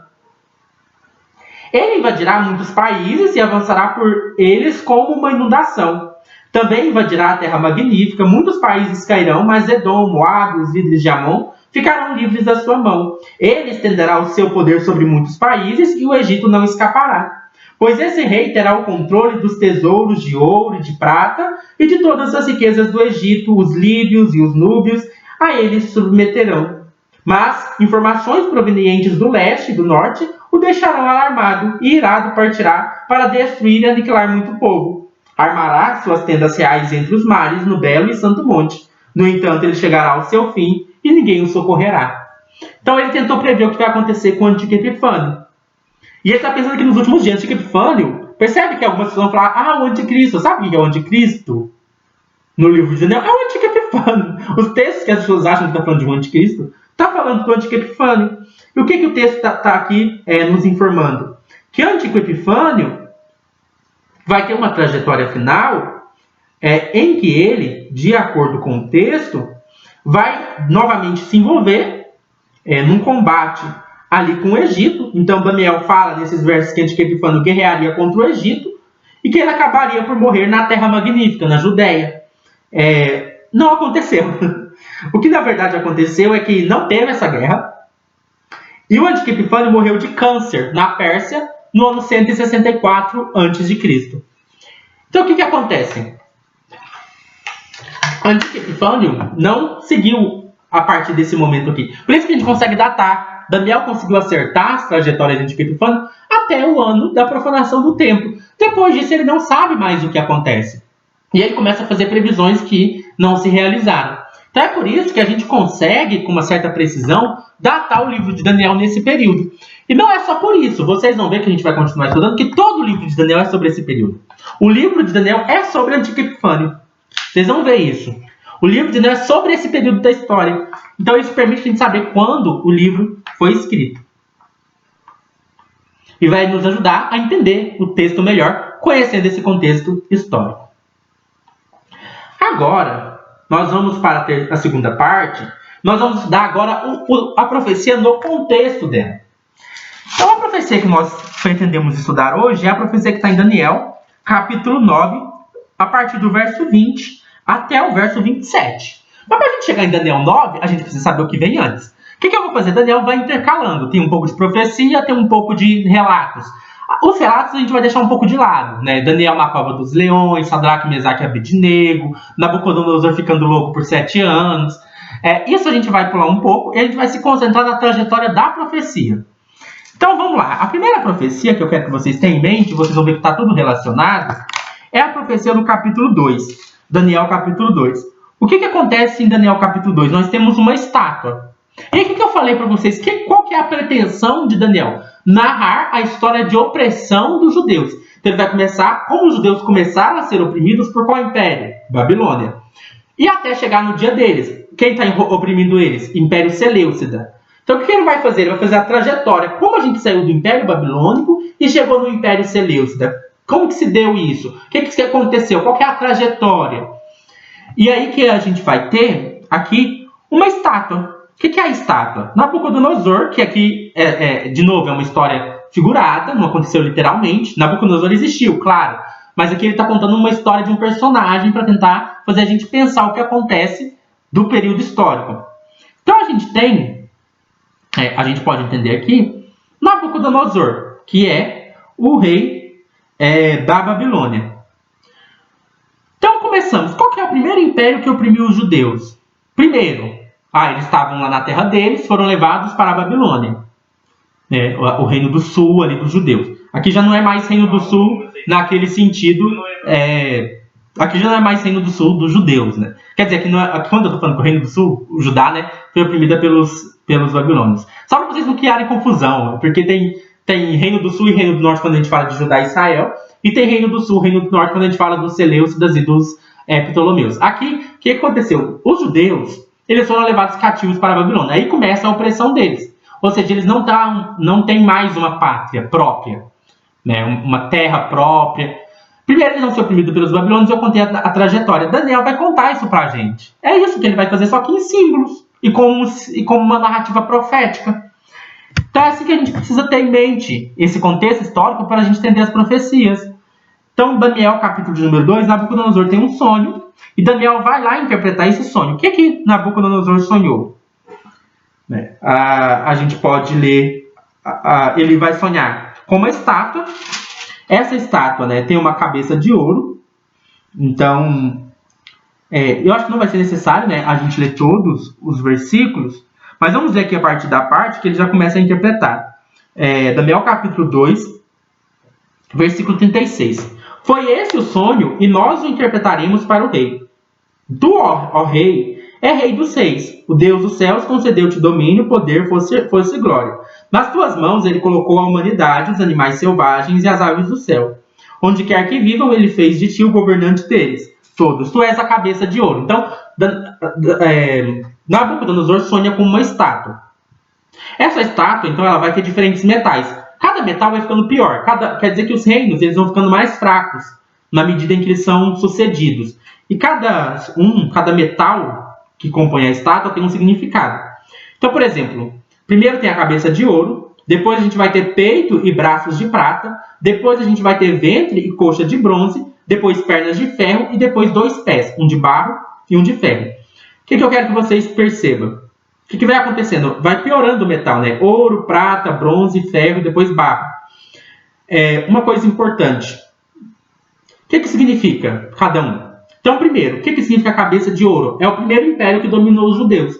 Ele invadirá muitos países e avançará por eles como uma inundação. Também invadirá a terra magnífica, muitos países cairão, mas Edom, Moab, os líderes de Amon ficarão livres da sua mão. Ele estenderá o seu poder sobre muitos países e o Egito não escapará. Pois esse rei terá o controle dos tesouros de ouro e de prata e de todas as riquezas do Egito, os líbios e os núbios, a ele se submeterão. Mas informações provenientes do leste e do norte o deixarão alarmado e irado partirá para destruir e aniquilar muito povo. Armará suas tendas reais entre os mares, no belo e santo monte. No entanto, ele chegará ao seu fim e ninguém o socorrerá. Então ele tentou prever o que vai acontecer com o Antigo Epifânio. E ele está pensando que nos últimos dias, o Antigo Epifânio, percebe que algumas pessoas vão falar, o Anticristo, sabe o que é o Anticristo? No livro de Daniel, é o Antigo Epifânio. Os textos que as pessoas acham que está falando de um Anticristo, está falando do Antigo Epifânio. E o que o texto está aqui nos informando? Que Antíoco Epifânio vai ter uma trajetória final em que ele, de acordo com o texto, vai novamente se envolver num combate ali com o Egito. Então Daniel fala nesses versos que Antíoco Epifânio guerrearia contra o Egito e que ele acabaria por morrer na Terra Magnífica, na Judéia. Não aconteceu. O que na verdade aconteceu é que não teve essa guerra e o Antíoco Epifânio morreu de câncer na Pérsia no ano 164 a.C. Então o que acontece? Antíoco Epifânio não seguiu a partir desse momento aqui. Por isso que a gente consegue datar. Daniel conseguiu acertar as trajetórias de Antíoco Epifânio até o ano da profanação do templo. Depois disso, ele não sabe mais o que acontece. E ele começa a fazer previsões que não se realizaram. Então é por isso que a gente consegue, com uma certa precisão, datar o livro de Daniel nesse período. E não é só por isso. Vocês vão ver que a gente vai continuar estudando que todo o livro de Daniel é sobre esse período. O livro de Daniel é sobre Antíoco Epifânio. Vocês vão ver isso. O livro de Daniel é sobre esse período da história. Então isso permite a gente saber quando o livro foi escrito. E vai nos ajudar a entender o texto melhor, conhecendo esse contexto histórico. Agora, nós vamos para a segunda parte. Nós vamos estudar agora a profecia no contexto dela. Então a profecia que nós pretendemos estudar hoje é a profecia que está em Daniel, capítulo 9, a partir do verso 20 até o verso 27. Mas para a gente chegar em Daniel 9, a gente precisa saber o que vem antes. O que eu vou fazer? Daniel vai intercalando. Tem um pouco de profecia, tem um pouco de relatos. Os relatos a gente vai deixar um pouco de lado, né? Daniel na cova dos leões, Sadraque, Mesaque e Abednego, Nabucodonosor ficando louco por 7 anos. Isso a gente vai pular um pouco e a gente vai se concentrar na trajetória da profecia. Então vamos lá. A primeira profecia que eu quero que vocês tenham em mente, vocês vão ver que está tudo relacionado, é a profecia do capítulo 2. Daniel capítulo 2. O que acontece em Daniel capítulo 2? Nós temos uma estátua. E aí, o que eu falei para vocês? Qual que é a pretensão de Daniel? Narrar a história de opressão dos judeus. Então ele vai começar como os judeus começaram a ser oprimidos por qual império? Babilônia. E até chegar no dia deles. Quem está oprimindo eles? Império Seleucida. Então o que ele vai fazer? Ele vai fazer a trajetória. Como a gente saiu do Império Babilônico e chegou no Império Seleucida? Como que se deu isso? O que aconteceu? Qual que é a trajetória? E aí que a gente vai ter aqui uma estátua. O que é a estátua? Nabucodonosor, que aqui, de novo, é uma história figurada, não aconteceu literalmente. Nabucodonosor existiu, claro. Mas aqui ele está contando uma história de um personagem para tentar fazer a gente pensar o que acontece do período histórico. Então a gente tem, a gente pode entender aqui, Nabucodonosor, que é o rei da Babilônia. Então começamos. Qual que é o primeiro império que oprimiu os judeus? Primeiro, eles estavam lá na terra deles, foram levados para a Babilônia. O reino do sul ali dos judeus. Aqui já não é mais reino do sul naquele sentido. Aqui já não é mais reino do sul dos judeus, né? Quer dizer, quando eu estou falando que o reino do sul, o Judá, né, foi oprimida pelos babilônios. Só para vocês não criarem confusão, porque tem reino do sul e reino do norte quando a gente fala de Judá e Israel, e tem reino do sul e reino do norte quando a gente fala dos Seleucidas e dos Ptolomeus. Aqui, o que aconteceu? Os judeus, eles foram levados cativos para a Babilônia. Aí começa a opressão deles. Ou seja, eles não têm mais uma pátria própria, né? Uma terra própria. Primeiro, eles vão ser oprimidos pelos babilônios. Eu contei a trajetória. Daniel vai contar isso para a gente. É isso que ele vai fazer, só que em símbolos. E com uma narrativa profética. Então é assim que a gente precisa ter em mente esse contexto histórico para a gente entender as profecias. Então, Daniel, capítulo de número 2, Nabucodonosor tem um sonho. E Daniel vai lá interpretar esse sonho. O que Nabucodonosor sonhou? A gente pode ler. Ele vai sonhar com uma estátua. Essa estátua, né, tem uma cabeça de ouro. Então, eu acho que não vai ser necessário, né, a gente ler todos os versículos. Mas vamos ver aqui a partir da parte que ele já começa a interpretar. Daniel capítulo 2, versículo 36. Foi esse o sonho, e nós o interpretaremos para o rei. Tu, ó rei, é rei dos reis. O Deus dos céus concedeu-te domínio, poder, força e glória. Nas tuas mãos ele colocou a humanidade, os animais selvagens e as aves do céu. Onde quer que vivam, ele fez de ti o governante deles. Todos. Tu és a cabeça de ouro. Então, Nabucodonosor sonha com uma estátua. Essa estátua, então, ela vai ter diferentes metais. Cada metal vai ficando pior. Quer dizer que os reinos eles vão ficando mais fracos na medida em que eles são sucedidos. E cada metal que compõe a estátua tem um significado. Então, por exemplo, primeiro tem a cabeça de ouro, depois a gente vai ter peito e braços de prata, depois a gente vai ter ventre e coxa de bronze, depois pernas de ferro e depois 2 pés, um de barro e um de ferro. O que eu quero que vocês percebam? O que vai acontecendo? Vai piorando o metal, né? Ouro, prata, bronze, ferro e depois barro. Uma coisa importante. O que significa cada um? Então, primeiro, o que significa a cabeça de ouro? É o primeiro império que dominou os judeus,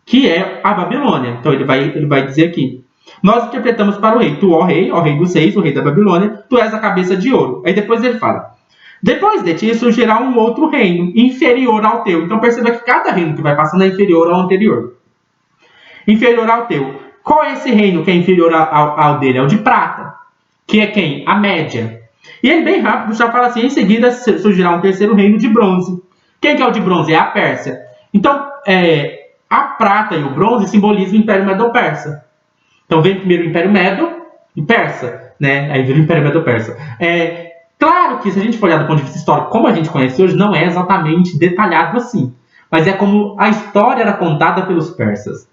que é a Babilônia. Então, ele vai dizer aqui. Nós interpretamos para o rei. Tu, ó rei dos reis, o rei da Babilônia, tu és a cabeça de ouro. Aí depois ele fala. Depois de ti surgirá um outro reino, inferior ao teu. Então, perceba que cada reino que vai passando é inferior ao anterior. Inferior ao teu. Qual é esse reino que é inferior ao dele? É o de prata. Que é quem? A Média. E ele bem rápido já fala assim, em seguida surgirá um terceiro reino de bronze. Quem que é o de bronze? É a Pérsia. Então, a prata e o bronze simbolizam o Império Medo-Persa. Então vem primeiro o Império Medo e Persa, né? Aí vira o Império Medo-Persa. Claro que se a gente for olhar do ponto de vista histórico, como a gente conhece hoje, não é exatamente detalhado assim. Mas é como a história era contada pelos persas.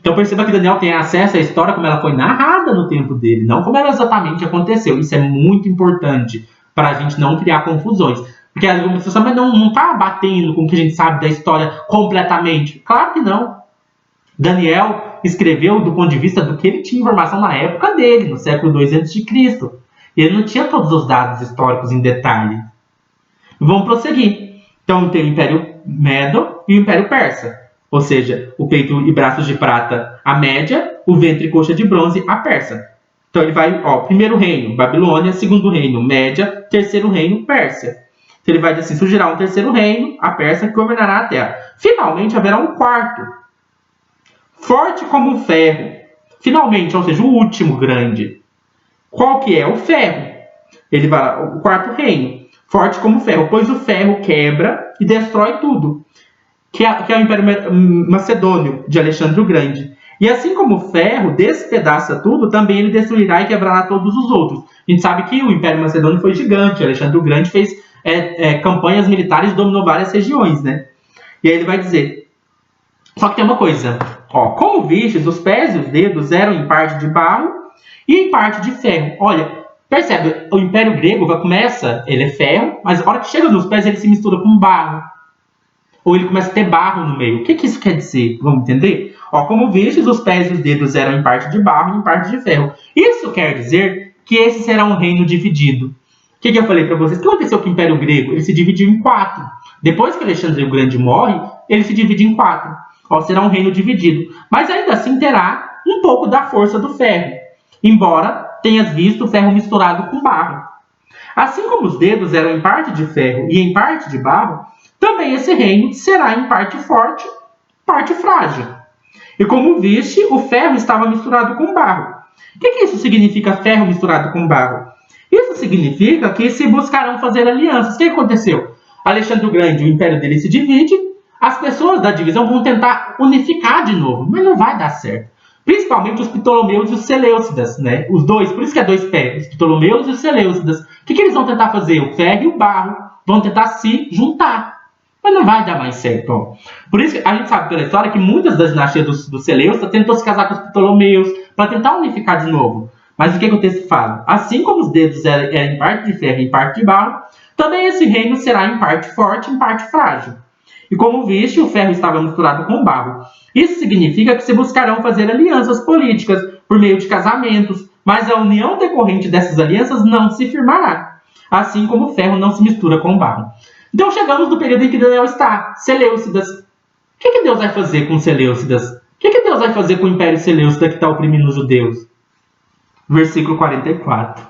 Então perceba que Daniel tem acesso à história como ela foi narrada no tempo dele, não como ela exatamente aconteceu. Isso é muito importante para a gente não criar confusões. Porque as pessoas mas não está batendo com o que a gente sabe da história completamente. Claro que não. Daniel escreveu do ponto de vista do que ele tinha informação na época dele, no século II a.C. Ele não tinha todos os dados históricos em detalhe. Vamos prosseguir. Então tem o Império Medo e o Império Persa. Ou seja, o peito e braços de prata, a Média, o ventre e coxa de bronze, a Persa. Então ele vai, primeiro reino, Babilônia, segundo reino, Média, terceiro reino, Pérsia. Então ele vai dizer assim, surgirá um terceiro reino, a Pérsia, que governará a terra. Finalmente haverá um quarto, forte como o ferro. Finalmente, ou seja, o último grande. Qual que é? O ferro. Ele vai, o quarto reino, forte como o ferro, pois o ferro quebra e destrói tudo. Que é o Império Macedônio de Alexandre o Grande. E assim como o ferro despedaça tudo, também ele destruirá e quebrará todos os outros. A gente sabe que o Império Macedônio foi gigante. Alexandre o Grande fez campanhas militares e dominou várias regiões, né? E aí ele vai dizer, só que tem uma coisa, como vistes, os pés e os dedos eram em parte de barro e em parte de ferro. Olha, percebe, o Império Grego começa, ele é ferro, mas a hora que chega nos pés ele se mistura com barro. Ou ele começa a ter barro no meio. O que isso quer dizer? Vamos entender? Como vistes, os pés e os dedos eram em parte de barro e em parte de ferro. Isso quer dizer que esse será um reino dividido. O que eu falei para vocês? O que aconteceu com o Império Grego? Ele se dividiu em 4. Depois que Alexandre o Grande morre, ele se divide em 4. Será um reino dividido. Mas ainda assim terá um pouco da força do ferro. Embora tenhas visto o ferro misturado com barro. Assim como os dedos eram em parte de ferro e em parte de barro, também esse reino será em parte forte, parte frágil. E como viste, o ferro estava misturado com barro. O que isso significa, ferro misturado com barro? Isso significa que se buscarão fazer alianças. O que aconteceu? Alexandre o Grande, o império dele se divide, as pessoas da divisão vão tentar unificar de novo, mas não vai dar certo. Principalmente os Ptolomeus e os Seleucidas, né? Os dois, por isso que é 2 pés, os Ptolomeus e os Seleucidas. O que eles vão tentar fazer? O ferro e o barro vão tentar se juntar. Mas não vai dar mais certo. Por isso que a gente sabe pela história que muitas das dinastias dos Seleucidas tentou se casar com os Ptolomeus para tentar unificar de novo. Mas o que o texto fala? Assim como os dedos eram em parte de ferro e em parte de barro, também esse reino será em parte forte e em parte frágil. E como viste, o ferro estava misturado com barro. Isso significa que se buscarão fazer alianças políticas por meio de casamentos, mas a união decorrente dessas alianças não se firmará, assim como o ferro não se mistura com o barro. Então chegamos no período em que Daniel está, Seleucidas. O que Deus vai fazer com Seleucidas? O que Deus vai fazer com o Império Seleucida que está oprimindo os judeus? Versículo 44.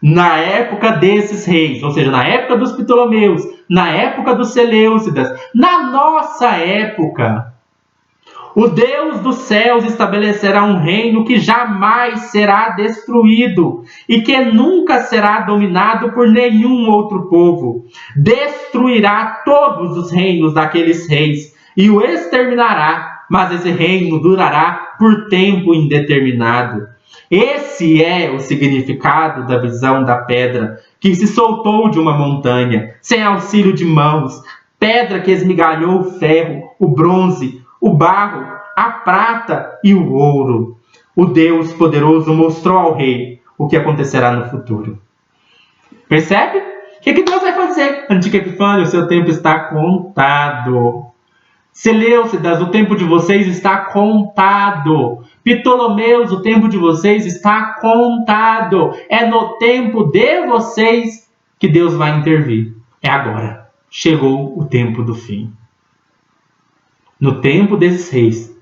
Na época desses reis, ou seja, na época dos Ptolomeus, na época dos Seleucidas, na nossa época, o Deus dos céus estabelecerá um reino que jamais será destruído e que nunca será dominado por nenhum outro povo. Destruirá todos os reinos daqueles reis e o exterminará mas esse reino durará por tempo indeterminado. Esse é o significado da visão da pedra que se soltou de uma montanha, sem auxílio de mãos, pedra que esmigalhou o ferro, o bronze, o barro, a prata e o ouro. O Deus poderoso mostrou ao rei o que acontecerá no futuro. Percebe? O que Deus vai fazer? Antiga Epifânio, o seu tempo está contado. Seleucidas, o tempo de vocês está contado. Ptolomeus, o tempo de vocês está contado. É no tempo de vocês que Deus vai intervir. É agora. Chegou o tempo do fim. No tempo desses reis,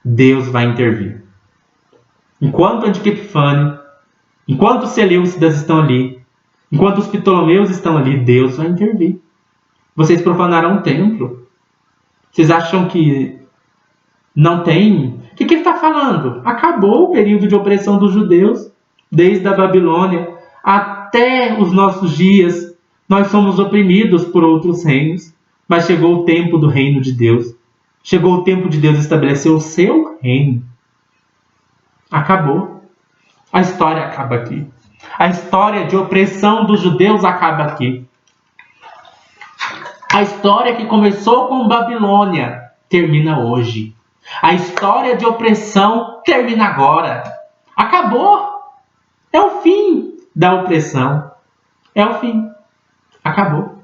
Deus vai intervir. Enquanto Antiga Epifânio, enquanto os Seleucidas estão ali, enquanto os Ptolomeus estão ali, Deus vai intervir. Vocês profanaram o templo. Vocês acham que não tem? O que ele está falando? Acabou o período de opressão dos judeus, desde a Babilônia até os nossos dias. Nós somos oprimidos por outros reinos, mas chegou o tempo do reino de Deus. Chegou o tempo de Deus estabelecer o seu reino. Acabou. A história acaba aqui. A história de opressão dos judeus acaba aqui. A história que começou com Babilônia termina hoje. A história de opressão termina agora. Acabou. É o fim da opressão. É o fim. Acabou.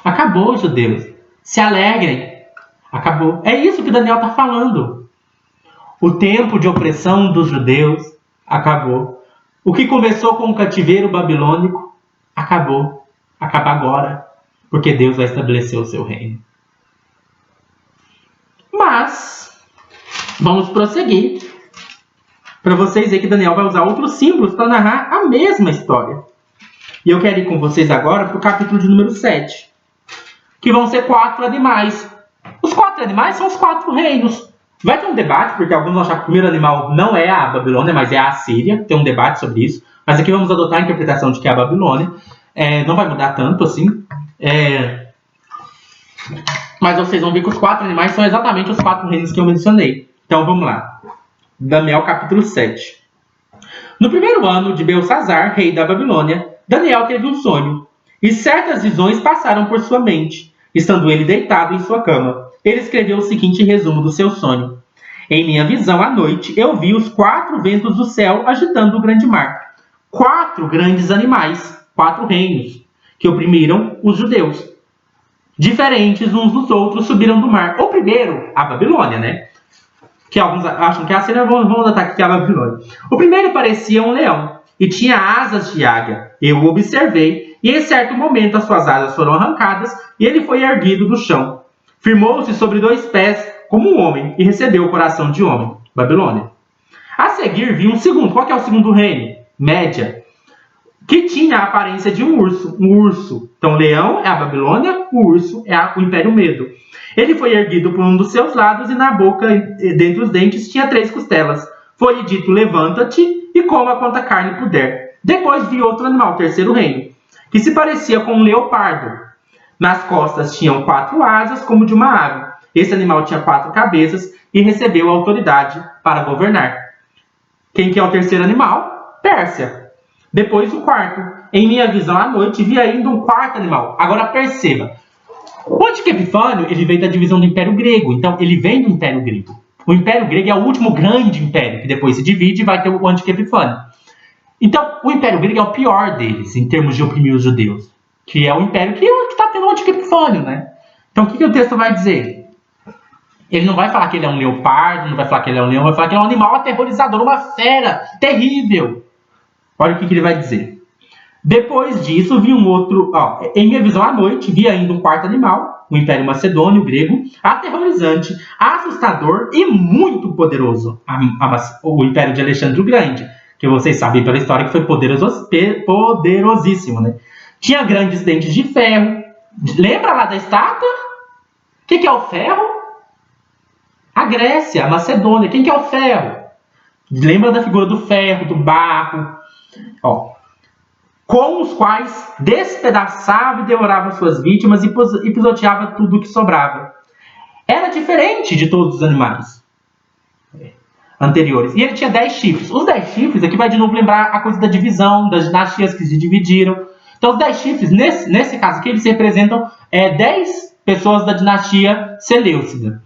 Acabou, judeus. Se alegrem. Acabou. É isso que Daniel está falando. O tempo de opressão dos judeus acabou. O que começou com o cativeiro babilônico acabou. Acaba agora. Porque Deus vai estabelecer o seu reino. Mas, vamos prosseguir. Para vocês verem que Daniel vai usar outros símbolos para narrar a mesma história. E eu quero ir com vocês agora para o capítulo de número 7. Que vão ser 4 animais. Os 4 animais são os 4 reinos. Vai ter um debate, porque alguns vão achar que o primeiro animal não é a Babilônia, mas é a Assíria. Tem um debate sobre isso. Mas aqui vamos adotar a interpretação de que é a Babilônia. Não vai mudar tanto assim. Mas vocês vão ver que os 4 animais são exatamente os 4 reinos que eu mencionei. Então vamos lá. Daniel capítulo 7. No primeiro ano de Belsazar, rei da Babilônia, Daniel teve um sonho, e certas visões passaram por sua mente. Estando ele deitado em sua cama, ele escreveu o seguinte resumo do seu sonho. Em minha visão à noite, eu vi os 4 ventos do céu agitando o grande mar. 4 grandes animais, 4 reinos, que oprimiram os judeus. Diferentes uns dos outros subiram do mar. O primeiro, a Babilônia, né? Que alguns acham que é a Síria, vão notar que é a Babilônia. O primeiro parecia um leão e tinha asas de águia. Eu o observei e em certo momento as suas asas foram arrancadas e ele foi erguido do chão. Firmou-se sobre 2 pés como um homem e recebeu o coração de homem. Babilônia. A seguir vi um segundo. Qual que é o segundo reino? Média. Que tinha a aparência de um urso. Então, leão é a Babilônia, o urso é o Império Medo. Ele foi erguido por um dos seus lados e na boca, dentre os dentes, tinha 3 costelas. Foi-lhe dito, levanta-te e coma quanta carne puder. Depois vi outro animal, o terceiro reino, que se parecia com um leopardo. Nas costas tinham 4 asas, como de uma ave. Esse animal tinha 4 cabeças e recebeu autoridade para governar. Quem que é o terceiro animal? Pérsia. Depois o quarto. Em minha visão à noite, vi ainda um 4º animal. Agora perceba. O Antigo Epifânio, ele veio da divisão do Império Grego. Então, ele vem do Império Grego. O Império Grego é o último grande império, que depois se divide e vai ter o Antigo Epifânio. Então, o Império Grego é o pior deles, em termos de oprimir os judeus. Que é o império que está tendo o Antigo Epifânio, né? Então, o que o texto vai dizer? Ele não vai falar que ele é um leopardo, não vai falar que ele é um leão, vai falar que ele é um animal aterrorizador, uma fera terrível. Olha o que ele vai dizer. Depois disso, vi um outro... em minha visão à noite, vi ainda um 4º animal, o Império Macedônio, o grego, aterrorizante, assustador e muito poderoso. O Império de Alexandre o Grande, que vocês sabem pela história que foi poderosíssimo, né? Tinha grandes dentes de ferro. Lembra lá da estátua? O que é o ferro? A Grécia, a Macedônia. Quem que é o ferro? Lembra da figura do ferro, do barro? Com os quais despedaçava e devorava suas vítimas e pisoteava tudo o que sobrava. era diferente de todos os animais anteriores. E ele tinha 10 chifres. Os 10 chifres, aqui vai de novo lembrar a coisa da divisão, das dinastias que se dividiram. Então, os 10 chifres, nesse caso aqui, eles representam 10 pessoas da dinastia Seleucida.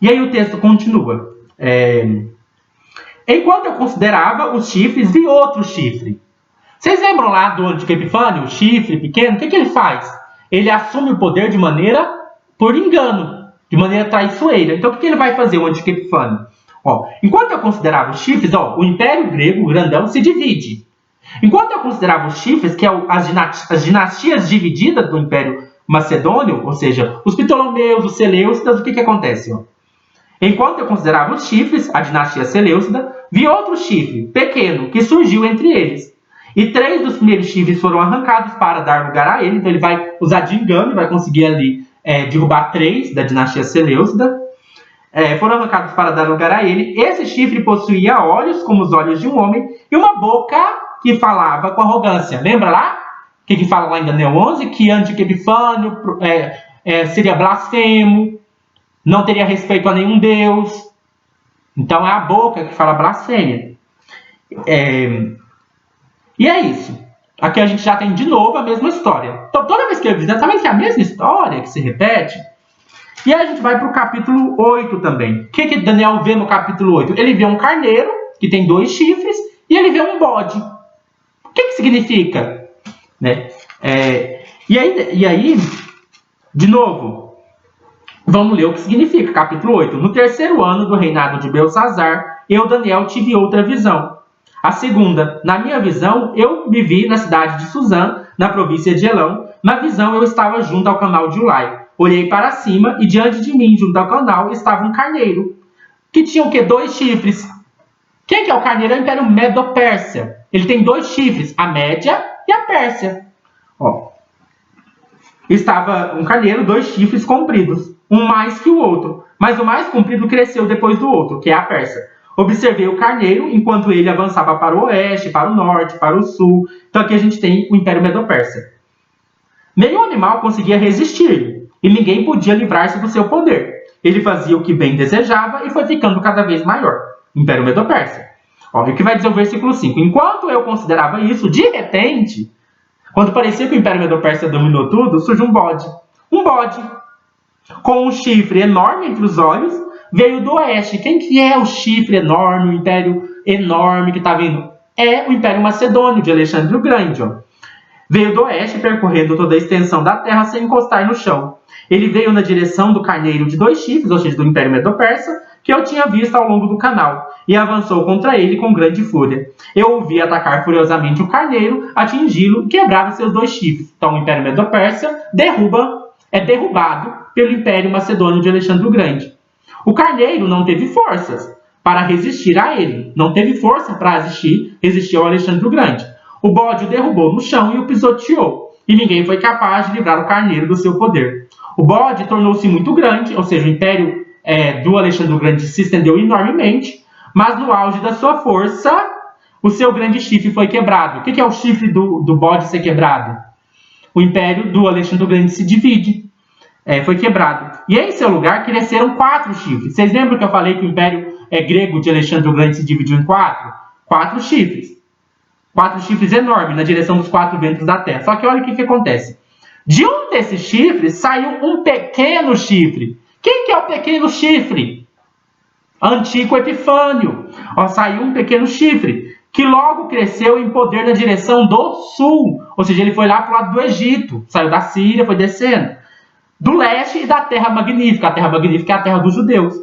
E aí o texto continua. Enquanto eu considerava os chifres, vi outro chifre. Vocês lembram lá do Antíoco Epifânio, o chifre pequeno? O que ele faz? Ele assume o poder de maneira por engano, de maneira traiçoeira. Então, o que ele vai fazer, o Antíoco Epifânio? Enquanto eu considerava os chifres, o Império Grego, o grandão, se divide. Enquanto eu considerava os chifres, que é as dinastias divididas do Império Macedônio, ou seja, os Ptolomeus, os Seleucidas, o que acontece? Enquanto eu considerava os chifres, a dinastia Seleucida, vi outro chifre, pequeno, que surgiu entre eles. E 3 dos primeiros chifres foram arrancados para dar lugar a ele. Então ele vai usar de engano e vai conseguir ali derrubar 3 da dinastia Seleucida. Foram arrancados para dar lugar a ele. Esse chifre possuía olhos como os olhos de um homem e uma boca que falava com arrogância. Lembra lá? O que fala lá em Daniel 11? Que Antíoco Epifânio seria blasfemo, não teria respeito a nenhum deus. Então é a boca que fala blasfêmia. E é isso. Aqui a gente já tem de novo a mesma história. Então toda vez que eu visito, também que é a mesma história que se repete. E aí a gente vai para o capítulo 8 também. O que Daniel vê no capítulo 8? Ele vê um carneiro, que tem 2 chifres, e ele vê um bode. O que significa? E aí, de novo, vamos ler o que significa. Capítulo 8. No 3º ano do reinado de Belsazar, eu, Daniel, tive outra visão. A segunda, na minha visão, eu me vi na cidade de Suzã, na província de Elão. Na visão, eu estava junto ao canal de Ulai. Olhei para cima e diante de mim, junto ao canal, estava um carneiro, que tinha o quê? 2 chifres. Quem que é o carneiro? É o Império Medo-Pérsia. Ele tem 2 chifres, a Média e a Pérsia. Estava um carneiro, 2 chifres compridos, um mais que o outro. Mas o mais comprido cresceu depois do outro, que é a Pérsia. Observei o carneiro enquanto ele avançava para o oeste, para o norte, para o sul. Então aqui a gente tem o Império Medo-Pérsia. Nenhum animal conseguia resistir e ninguém podia livrar-se do seu poder. Ele fazia o que bem desejava e foi ficando cada vez maior. Império Medo-Pérsia. Óbvio que vai dizer o versículo 5. Enquanto eu considerava isso, de repente, quando parecia que o Império Medo-Pérsia dominou tudo, surgiu um bode. Um bode com um chifre enorme entre os olhos, veio do oeste. Quem que é o chifre enorme, o império enorme que está vindo? É o Império Macedônio, de Alexandre o Grande. Veio do oeste, percorrendo toda a extensão da terra sem encostar no chão. Ele veio na direção do carneiro de 2 chifres, ou seja, do Império Medo-Persa, que eu tinha visto ao longo do canal, e avançou contra ele com grande fúria. Eu o vi atacar furiosamente o carneiro, atingi-lo e quebrar os seus 2 chifres. Então o Império Medo-Persa é derrubado pelo Império Macedônio de Alexandre o Grande. O carneiro não teve forças para resistir a ele, não teve força para resistir ao Alexandre o Grande. O bode o derrubou no chão e o pisoteou, e ninguém foi capaz de livrar o carneiro do seu poder. O bode tornou-se muito grande, ou seja, o império do Alexandre o Grande se estendeu enormemente, mas no auge da sua força, o seu grande chifre foi quebrado. O que é o chifre do bode ser quebrado? O império do Alexandre o Grande se divide, foi quebrado. E em seu lugar cresceram 4 chifres. Vocês lembram que eu falei que o império grego de Alexandre o Grande se dividiu em 4? 4 chifres. 4 chifres enormes na direção dos 4 ventos da terra. Só que olha o que acontece. De um desses chifres saiu um pequeno chifre. Quem que é o pequeno chifre? Antíoco Epifânio. Saiu um pequeno chifre, que logo cresceu em poder na direção do sul. Ou seja, ele foi lá para o lado do Egito. Saiu da Síria, foi descendo. Do leste e da Terra Magnífica. A Terra Magnífica é a terra dos judeus.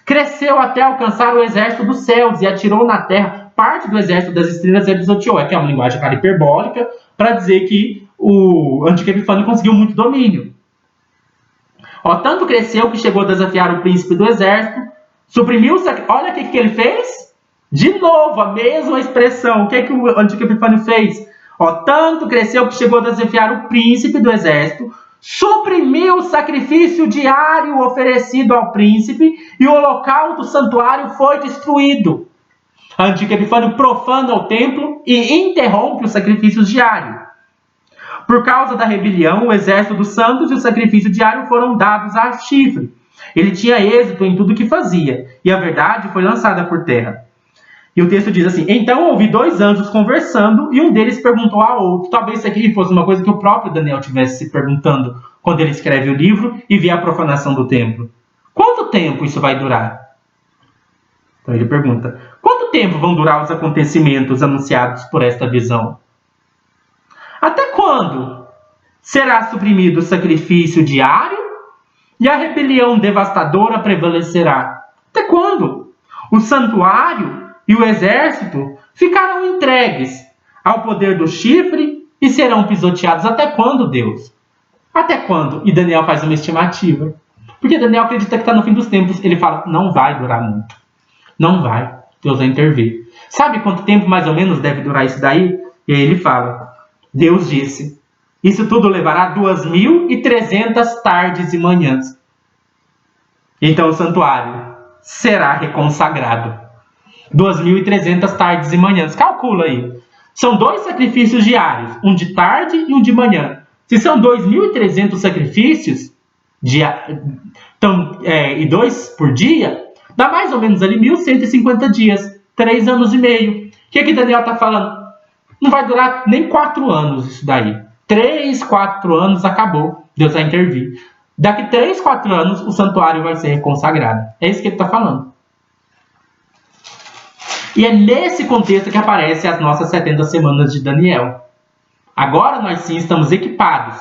Cresceu até alcançar o exército dos céus e atirou na terra parte do exército das estrelas e a pisoteou. Aqui é uma linguagem hiperbólica para dizer que o Antíoco Epifânio conseguiu muito domínio. Tanto cresceu que chegou a desafiar o príncipe do exército, suprimiu o sacrifício. Olha o que ele fez. De novo, a mesma expressão. O que o Antíoco Epifânio fez? Tanto cresceu que chegou a desafiar o príncipe do exército, suprimiu o sacrifício diário oferecido ao príncipe e o local do santuário foi destruído. Antíoco Epifânio profana o templo e interrompe os sacrifícios diários. Por causa da rebelião, o exército dos santos e o sacrifício diário foram dados a chifre. Ele tinha êxito em tudo que fazia, e a verdade foi lançada por terra. E o texto diz assim: então ouvi 2 anjos conversando, e um deles perguntou ao outro. Talvez isso aqui fosse uma coisa que o próprio Daniel tivesse se perguntando quando ele escreve o livro e vê a profanação do templo. Quanto tempo isso vai durar? Então ele pergunta: quanto tempo vão durar os acontecimentos anunciados por esta visão? Até quando será suprimido o sacrifício diário e a rebelião devastadora prevalecerá? Até quando? O santuário e o exército ficarão entregues ao poder do chifre e serão pisoteados. Até quando, Deus? Até quando? E Daniel faz uma estimativa. Porque Daniel acredita que está no fim dos tempos. Ele fala: não vai durar muito. Não vai. Deus vai intervir. Sabe quanto tempo mais ou menos deve durar isso daí? E aí ele fala: Deus disse: isso tudo levará 2.300 tardes e manhãs. Então o santuário será reconsagrado. 2.300 tardes e manhãs. Calcula aí. São 2 sacrifícios diários, um de tarde e um de manhã. Se são 2.300 sacrifícios e 2 por dia, dá mais ou menos ali 1.150 dias, 3 anos e meio. O que Daniel está falando? Não vai durar nem 4 anos isso daí. 3, 4 anos, acabou. Deus vai intervir. Daqui 3, 4 anos, o santuário vai ser reconsagrado. É isso que ele está falando. E é nesse contexto que aparecem as nossas 70 semanas de Daniel. Agora nós sim estamos equipados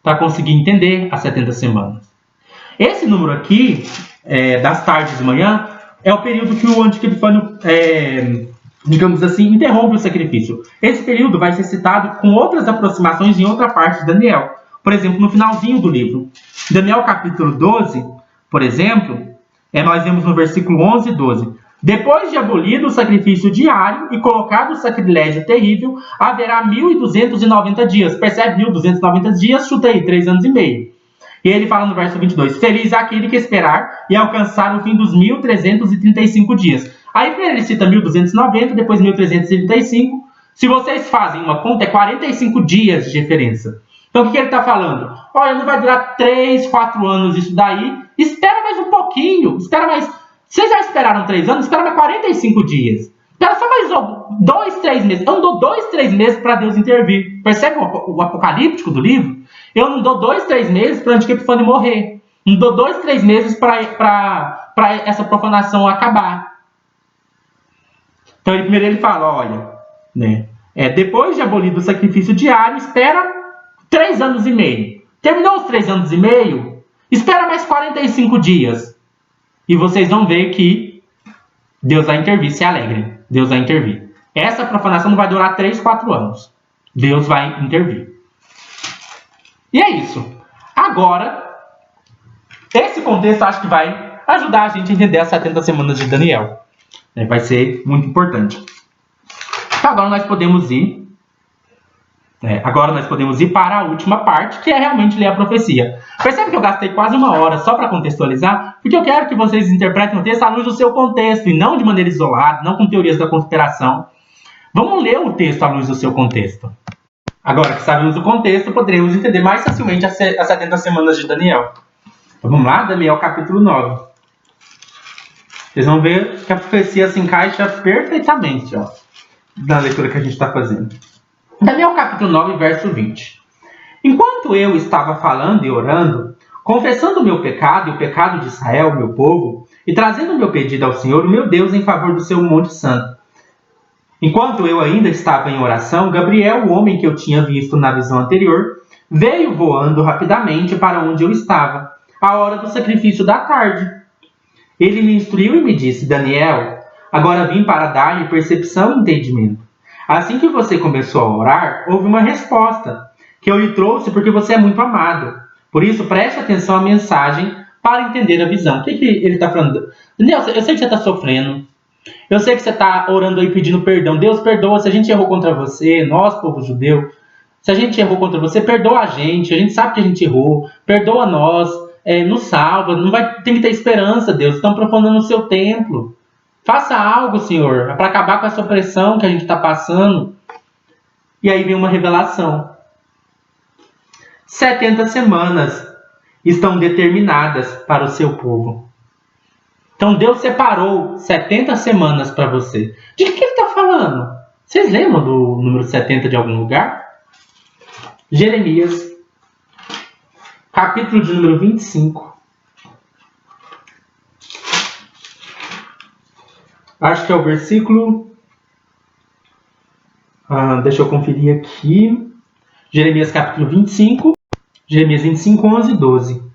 para conseguir entender as 70 semanas. Esse número aqui, das tardes de manhã, é o período que o Antigo Epifânio, digamos assim, interrompe o sacrifício. Esse período vai ser citado com outras aproximações em outra parte de Daniel. Por exemplo, no finalzinho do livro. Daniel capítulo 12, por exemplo, nós vemos no versículo 11 e 12. Depois de abolido o sacrifício diário e colocado o sacrilégio terrível, haverá 1.290 dias. Percebe? 1.290 dias, chuta aí, 3 anos e meio. E ele fala no verso 22, feliz aquele que esperar e alcançar o fim dos 1.335 dias. Aí primeiro ele cita 1.290, depois 1.335. Se vocês fazem uma conta, é 45 dias de diferença. Então o que ele está falando? Olha, não vai durar 3, 4 anos isso daí. Espera mais um pouquinho, espera mais... Vocês já esperaram 3 anos? Espera mais 45 dias. Espera só mais 2, 3 meses. Eu não dou 2, 3 meses para Deus intervir. Percebe o apocalíptico do livro? Eu não dou 2, 3 meses para o Antigo Epifânio morrer. Não dou 2, 3 meses para essa profanação acabar. Então primeiro ele fala, olha, né, depois de abolido o sacrifício diário, espera 3 anos e meio. Terminou os 3 anos e meio, espera mais 45 dias. E vocês vão ver que Deus vai intervir, se alegrem. Deus vai intervir. Essa profanação não vai durar 3, 4 anos. Deus vai intervir. E é isso. Agora, esse contexto acho que vai ajudar a gente a entender as 70 semanas de Daniel. Vai ser muito importante. Então agora nós podemos ir para a última parte, que é realmente ler a profecia. Percebe que eu gastei quase 1 hora só para contextualizar? Porque eu quero que vocês interpretem o texto à luz do seu contexto, e não de maneira isolada, não com teorias da conspiração. Vamos ler o texto à luz do seu contexto. Agora que sabemos o contexto, poderemos entender mais facilmente as 70 semanas de Daniel. Então vamos lá, Daniel capítulo 9. Vocês vão ver que a profecia se encaixa perfeitamente, na leitura que a gente está fazendo. Daniel capítulo 9, verso 20. Enquanto eu estava falando e orando, confessando o meu pecado e o pecado de Israel, meu povo, e trazendo o meu pedido ao Senhor, o meu Deus, em favor do seu monte santo. Enquanto eu ainda estava em oração, Gabriel, o homem que eu tinha visto na visão anterior, veio voando rapidamente para onde eu estava, à hora do sacrifício da tarde. Ele me instruiu e me disse, Daniel, agora vim para dar-lhe percepção e entendimento. Assim que você começou a orar, houve uma resposta que eu lhe trouxe porque você é muito amado. Por isso, preste atenção à mensagem para entender a visão. O que ele está falando? Daniel, eu sei que você está sofrendo. Eu sei que você está orando aí pedindo perdão. Deus perdoa se a gente errou contra você, nós, povo judeu. Se a gente errou contra você, perdoa a gente sabe que a gente errou. Perdoa nós, nos salva. Tem que ter esperança, Deus. Estão profanando o seu templo. Faça algo, Senhor, para acabar com essa opressão que a gente está passando. E aí vem uma revelação. 70 semanas. estão determinadas para o seu povo. Então Deus separou 70 semanas para você. De que ele está falando? Vocês lembram do número 70 de algum lugar? Jeremias, capítulo de número 25. Acho que é o versículo... deixa eu conferir aqui. Jeremias capítulo 25. Jeremias 25, 11 e 12.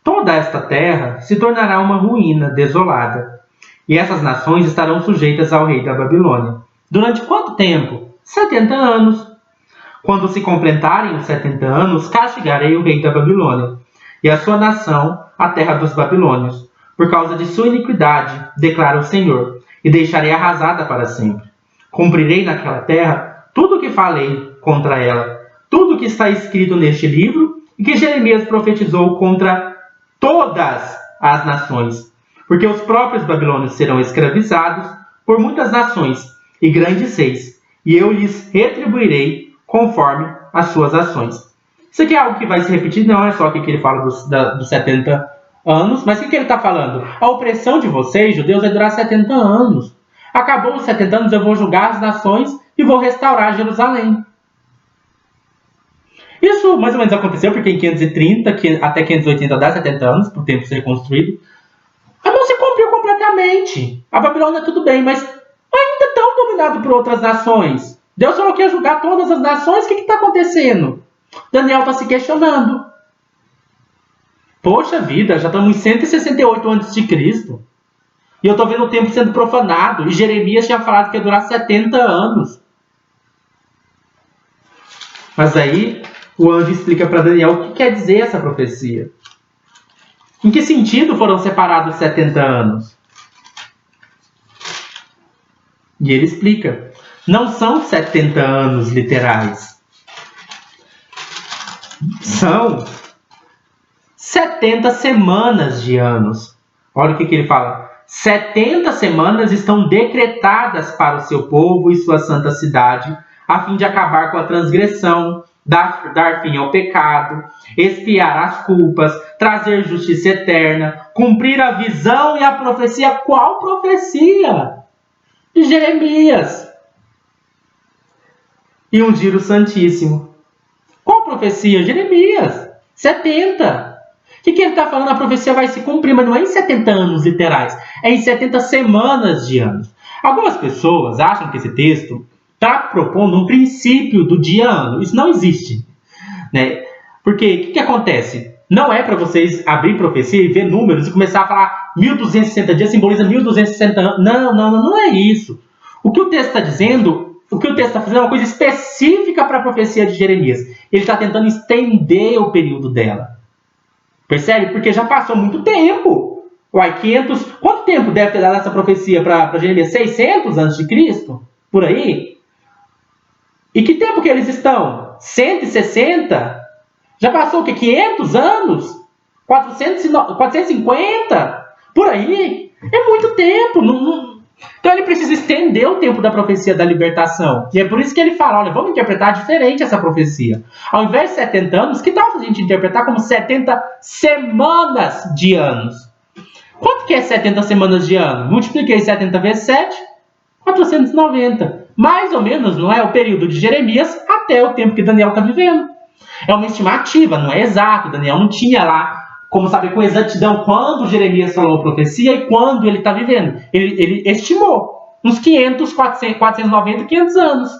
Toda esta terra se tornará uma ruína desolada, e essas nações estarão sujeitas ao rei da Babilônia. Durante quanto tempo? 70 anos. Quando se completarem os 70 anos, castigarei o rei da Babilônia e a sua nação, a terra dos babilônios, por causa de sua iniquidade, declara o Senhor, e deixarei arrasada para sempre. Cumprirei naquela terra tudo o que falei contra ela, tudo o que está escrito neste livro e que Jeremias profetizou contra todas as nações, porque os próprios babilônios serão escravizados por muitas nações e grandes reis, e eu lhes retribuirei conforme as suas ações. Isso aqui é algo que vai se repetir, não é só aqui que ele fala dos 70 anos, mas o que ele está falando? A opressão de vocês, judeus, vai durar 70 anos. Acabou os 70 anos, eu vou julgar as nações e vou restaurar Jerusalém. Isso mais ou menos aconteceu porque em 530 até 580 dá 70 anos para o tempo ser construído. Mas não se cumpriu completamente. A Babilônia tudo bem, mas ainda estão dominados por outras nações. Deus falou que ia julgar todas as nações. O que está acontecendo? Daniel está se questionando. Poxa vida, já estamos em 168 a.C. E eu estou vendo o tempo sendo profanado. E Jeremias tinha falado que ia durar 70 anos. Mas aí o anjo explica para Daniel o que quer dizer essa profecia. Em que sentido foram separados 70 anos? E ele explica. Não são 70 anos literais. São 70 semanas de anos. Olha o que ele fala. 70 semanas estão decretadas para o seu povo e sua santa cidade, a fim de acabar com a transgressão, dar fim ao pecado, expiar as culpas, trazer justiça eterna, cumprir a visão e a profecia. Qual profecia? De Jeremias. E ungir o Santíssimo. Qual profecia? Jeremias. 70. O que ele está falando? A profecia vai se cumprir, mas não é em 70 anos literais. É em 70 semanas de anos. Algumas pessoas acham que esse texto está propondo um princípio do dia-ano. Isso não existe. Né? Porque o que acontece? Não é para vocês abrir profecia e ver números e começar a falar 1260 dias simboliza 1260 anos. Não é isso. O que o texto está dizendo, o que o texto está fazendo é uma coisa específica para a profecia de Jeremias. Ele está tentando estender o período dela. Percebe? Porque já passou muito tempo. Uai, 500... Quanto tempo deve ter dado essa profecia para Jeremias? 600 a.C.? Por aí? E que tempo que eles estão? 160? Já passou o quê? 500 anos? 450? Por aí? É muito tempo. Então ele precisa estender o tempo da profecia da libertação. E é por isso que ele fala, olha, vamos interpretar diferente essa profecia. Ao invés de 70 anos, que tal a gente interpretar como 70 semanas de anos? Quanto que é 70 semanas de ano? Multipliquei 70 vezes 7, 490. Mais ou menos, não é? O período de Jeremias até o tempo que Daniel está vivendo. É uma estimativa, não é exato. Daniel não tinha lá como saber com exatidão quando Jeremias falou a profecia e quando ele está vivendo. Ele estimou uns 500, 490, 500 anos.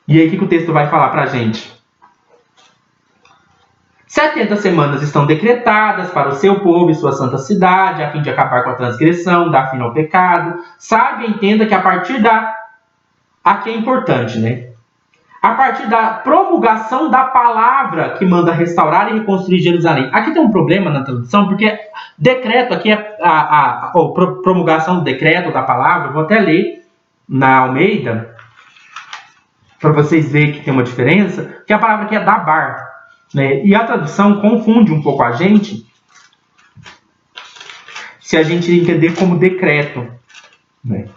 E aí o que o texto vai falar para a gente? 70 semanas estão decretadas para o seu povo e sua santa cidade, a fim de acabar com a transgressão, dar fim ao pecado. Saiba e entenda que a partir da... Aqui é importante, né? A partir da promulgação da palavra que manda restaurar e reconstruir Jerusalém. Aqui tem um problema na tradução, porque decreto aqui é promulgação do decreto da palavra. Eu vou até ler na Almeida, para vocês verem que tem uma diferença, que a palavra aqui é dabar. Né? E a tradução confunde um pouco a gente se a gente entender como decreto. Né?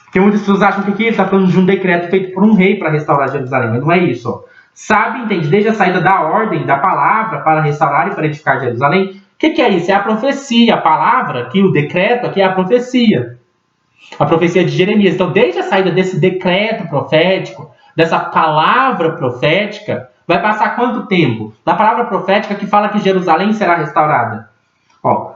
Porque muitas pessoas acham que aqui ele está falando de um decreto feito por um rei para restaurar Jerusalém, mas não é isso. Ó. sabe, entende, desde a saída da ordem, da palavra, para restaurar e para edificar Jerusalém. O que é isso? É a profecia, a palavra, aqui, o decreto, aqui é a profecia. A profecia de Jeremias. Então, desde a saída desse decreto profético, dessa palavra profética, vai passar quanto tempo? Da palavra profética que fala que Jerusalém será restaurada.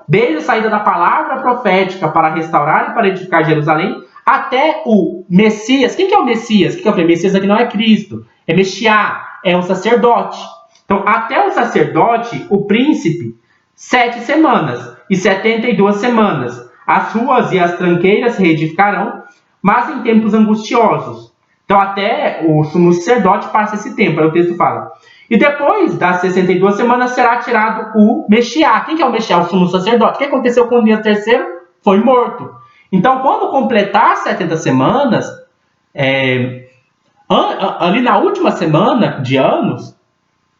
Desde a saída da palavra profética para restaurar e para edificar Jerusalém, até o Messias. Quem que é o Messias? Quem que é o Messias aqui não é Cristo, é Mexiá, é um sacerdote. Então, até o sacerdote, o príncipe, 7 semanas e 72 semanas. As ruas e as tranqueiras se reedificarão, mas em tempos angustiosos. Então, até o sumo sacerdote passa esse tempo, aí o texto fala. E depois das 62 semanas será tirado o Mexiá. Quem que é o Mexiá? O sumo sacerdote. O que aconteceu com Onias III? Foi morto. Então, quando completar 70 semanas, ali na última semana de anos,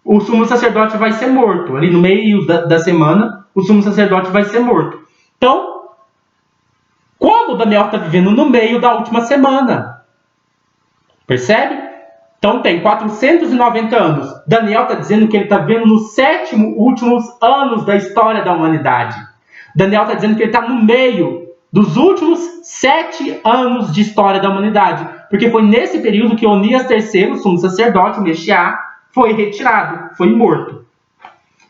o sumo sacerdote vai ser morto. Ali no meio da semana, o sumo sacerdote vai ser morto. Então, quando Daniel está vivendo no meio da última semana. Percebe? Então tem 490 anos. Daniel está dizendo que ele está vivendo nos 7 últimos anos da história da humanidade. Daniel está dizendo que ele está no meio dos últimos 7 anos de história da humanidade. Porque foi nesse período que Onias III, o sumo sacerdote, o Mexiá, foi retirado, foi morto.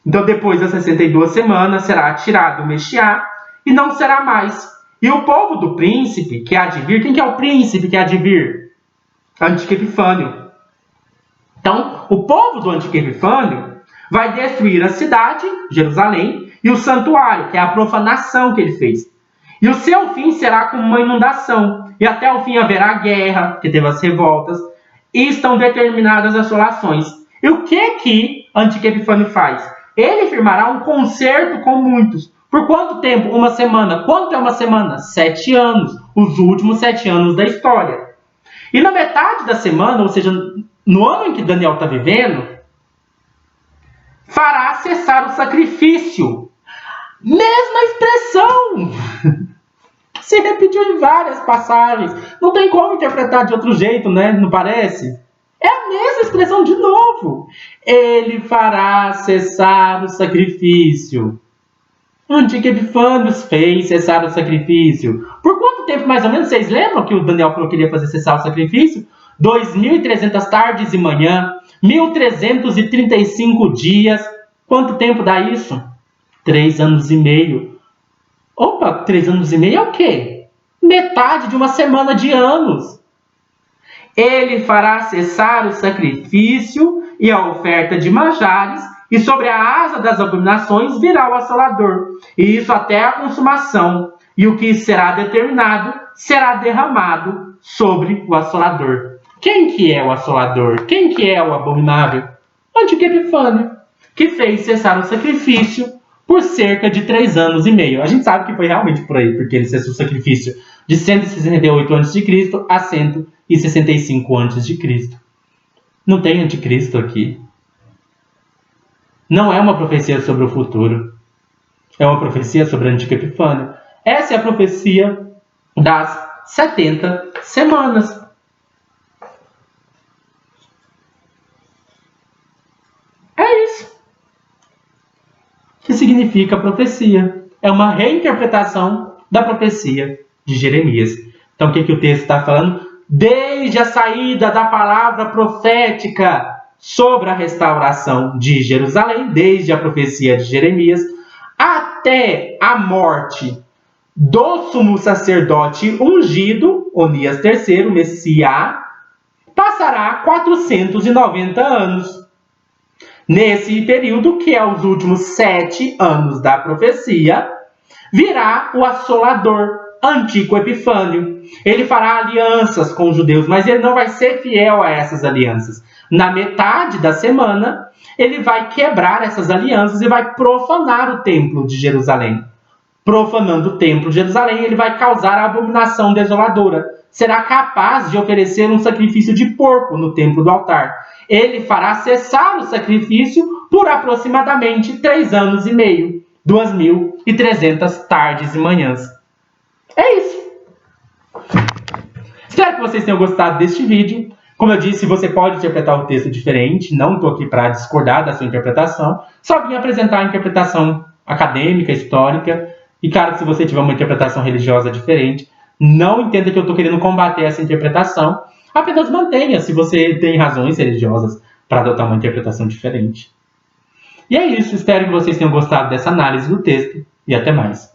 Então depois das 62 semanas será tirado o Mexiá e não será mais. E o povo do príncipe que há de vir, quem que é o príncipe que há de vir? Antico Epifânio. Então, o povo do Antico Epifânio vai destruir a cidade, Jerusalém, e o santuário, que é a profanação que ele fez. E o seu fim será como uma inundação. E até o fim haverá guerra, que teve as revoltas, e estão determinadas assolações. E o que Antico Epifânio faz? Ele firmará um concerto com muitos. Por quanto tempo? Uma semana. Quanto é uma semana? 7 anos. Os últimos 7 anos da história. E na metade da semana, ou seja, no ano em que Daniel está vivendo, fará cessar o sacrifício. Mesma expressão! Se repetiu em várias passagens. Não tem como interpretar de outro jeito, né? Não parece? É a mesma expressão de novo. Ele fará cessar o sacrifício. O Antico Epifânio fez cessar o sacrifício. Por quanto tempo, mais ou menos, vocês lembram que o Daniel falou que ele ia fazer cessar o sacrifício? 2.300 tardes e manhã, 1.335 dias. Quanto tempo dá isso? 3 anos e meio. Opa, 3 anos e meio é o quê? Metade de uma semana de anos. Ele fará cessar o sacrifício e a oferta de manjares, e sobre a asa das abominações virá o assolador, e isso até a consumação, e o que será determinado será derramado sobre o assolador. Quem que é o assolador? Quem que é o abominável? Antico Epifânio, que fez cessar o sacrifício por cerca de 3 anos e meio. A gente sabe que foi realmente por aí, porque ele cessou o sacrifício de 168 a.C. a 165 a.C. Não tem anticristo aqui. Não é uma profecia sobre o futuro. É uma profecia sobre o Antico Epifânio. Essa é a profecia das 70 semanas. É isso. O que significa profecia? É uma reinterpretação da profecia de Jeremias. Então, o que o texto está falando? Desde a saída da palavra profética sobre a restauração de Jerusalém, desde a profecia de Jeremias, até a morte do sumo sacerdote ungido, Onias III, Messias, passará 490 anos. Nesse período, que é os últimos 7 anos da profecia, virá o assolador, Antico Epifânio. Ele fará alianças com os judeus, mas ele não vai ser fiel a essas alianças. Na metade da semana, ele vai quebrar essas alianças e vai profanar o templo de Jerusalém. Profanando o templo de Jerusalém, ele vai causar a abominação desoladora. Será capaz de oferecer um sacrifício de porco no templo do altar. Ele fará cessar o sacrifício por aproximadamente 3 anos e meio, 2.300 tardes e manhãs. É isso. Espero que vocês tenham gostado deste vídeo. Como eu disse, você pode interpretar o texto diferente, não estou aqui para discordar da sua interpretação, só vim apresentar a interpretação acadêmica, histórica, e claro que se você tiver uma interpretação religiosa diferente, não entenda que eu estou querendo combater essa interpretação, apenas mantenha se você tem razões religiosas para adotar uma interpretação diferente. E é isso, espero que vocês tenham gostado dessa análise do texto, e até mais.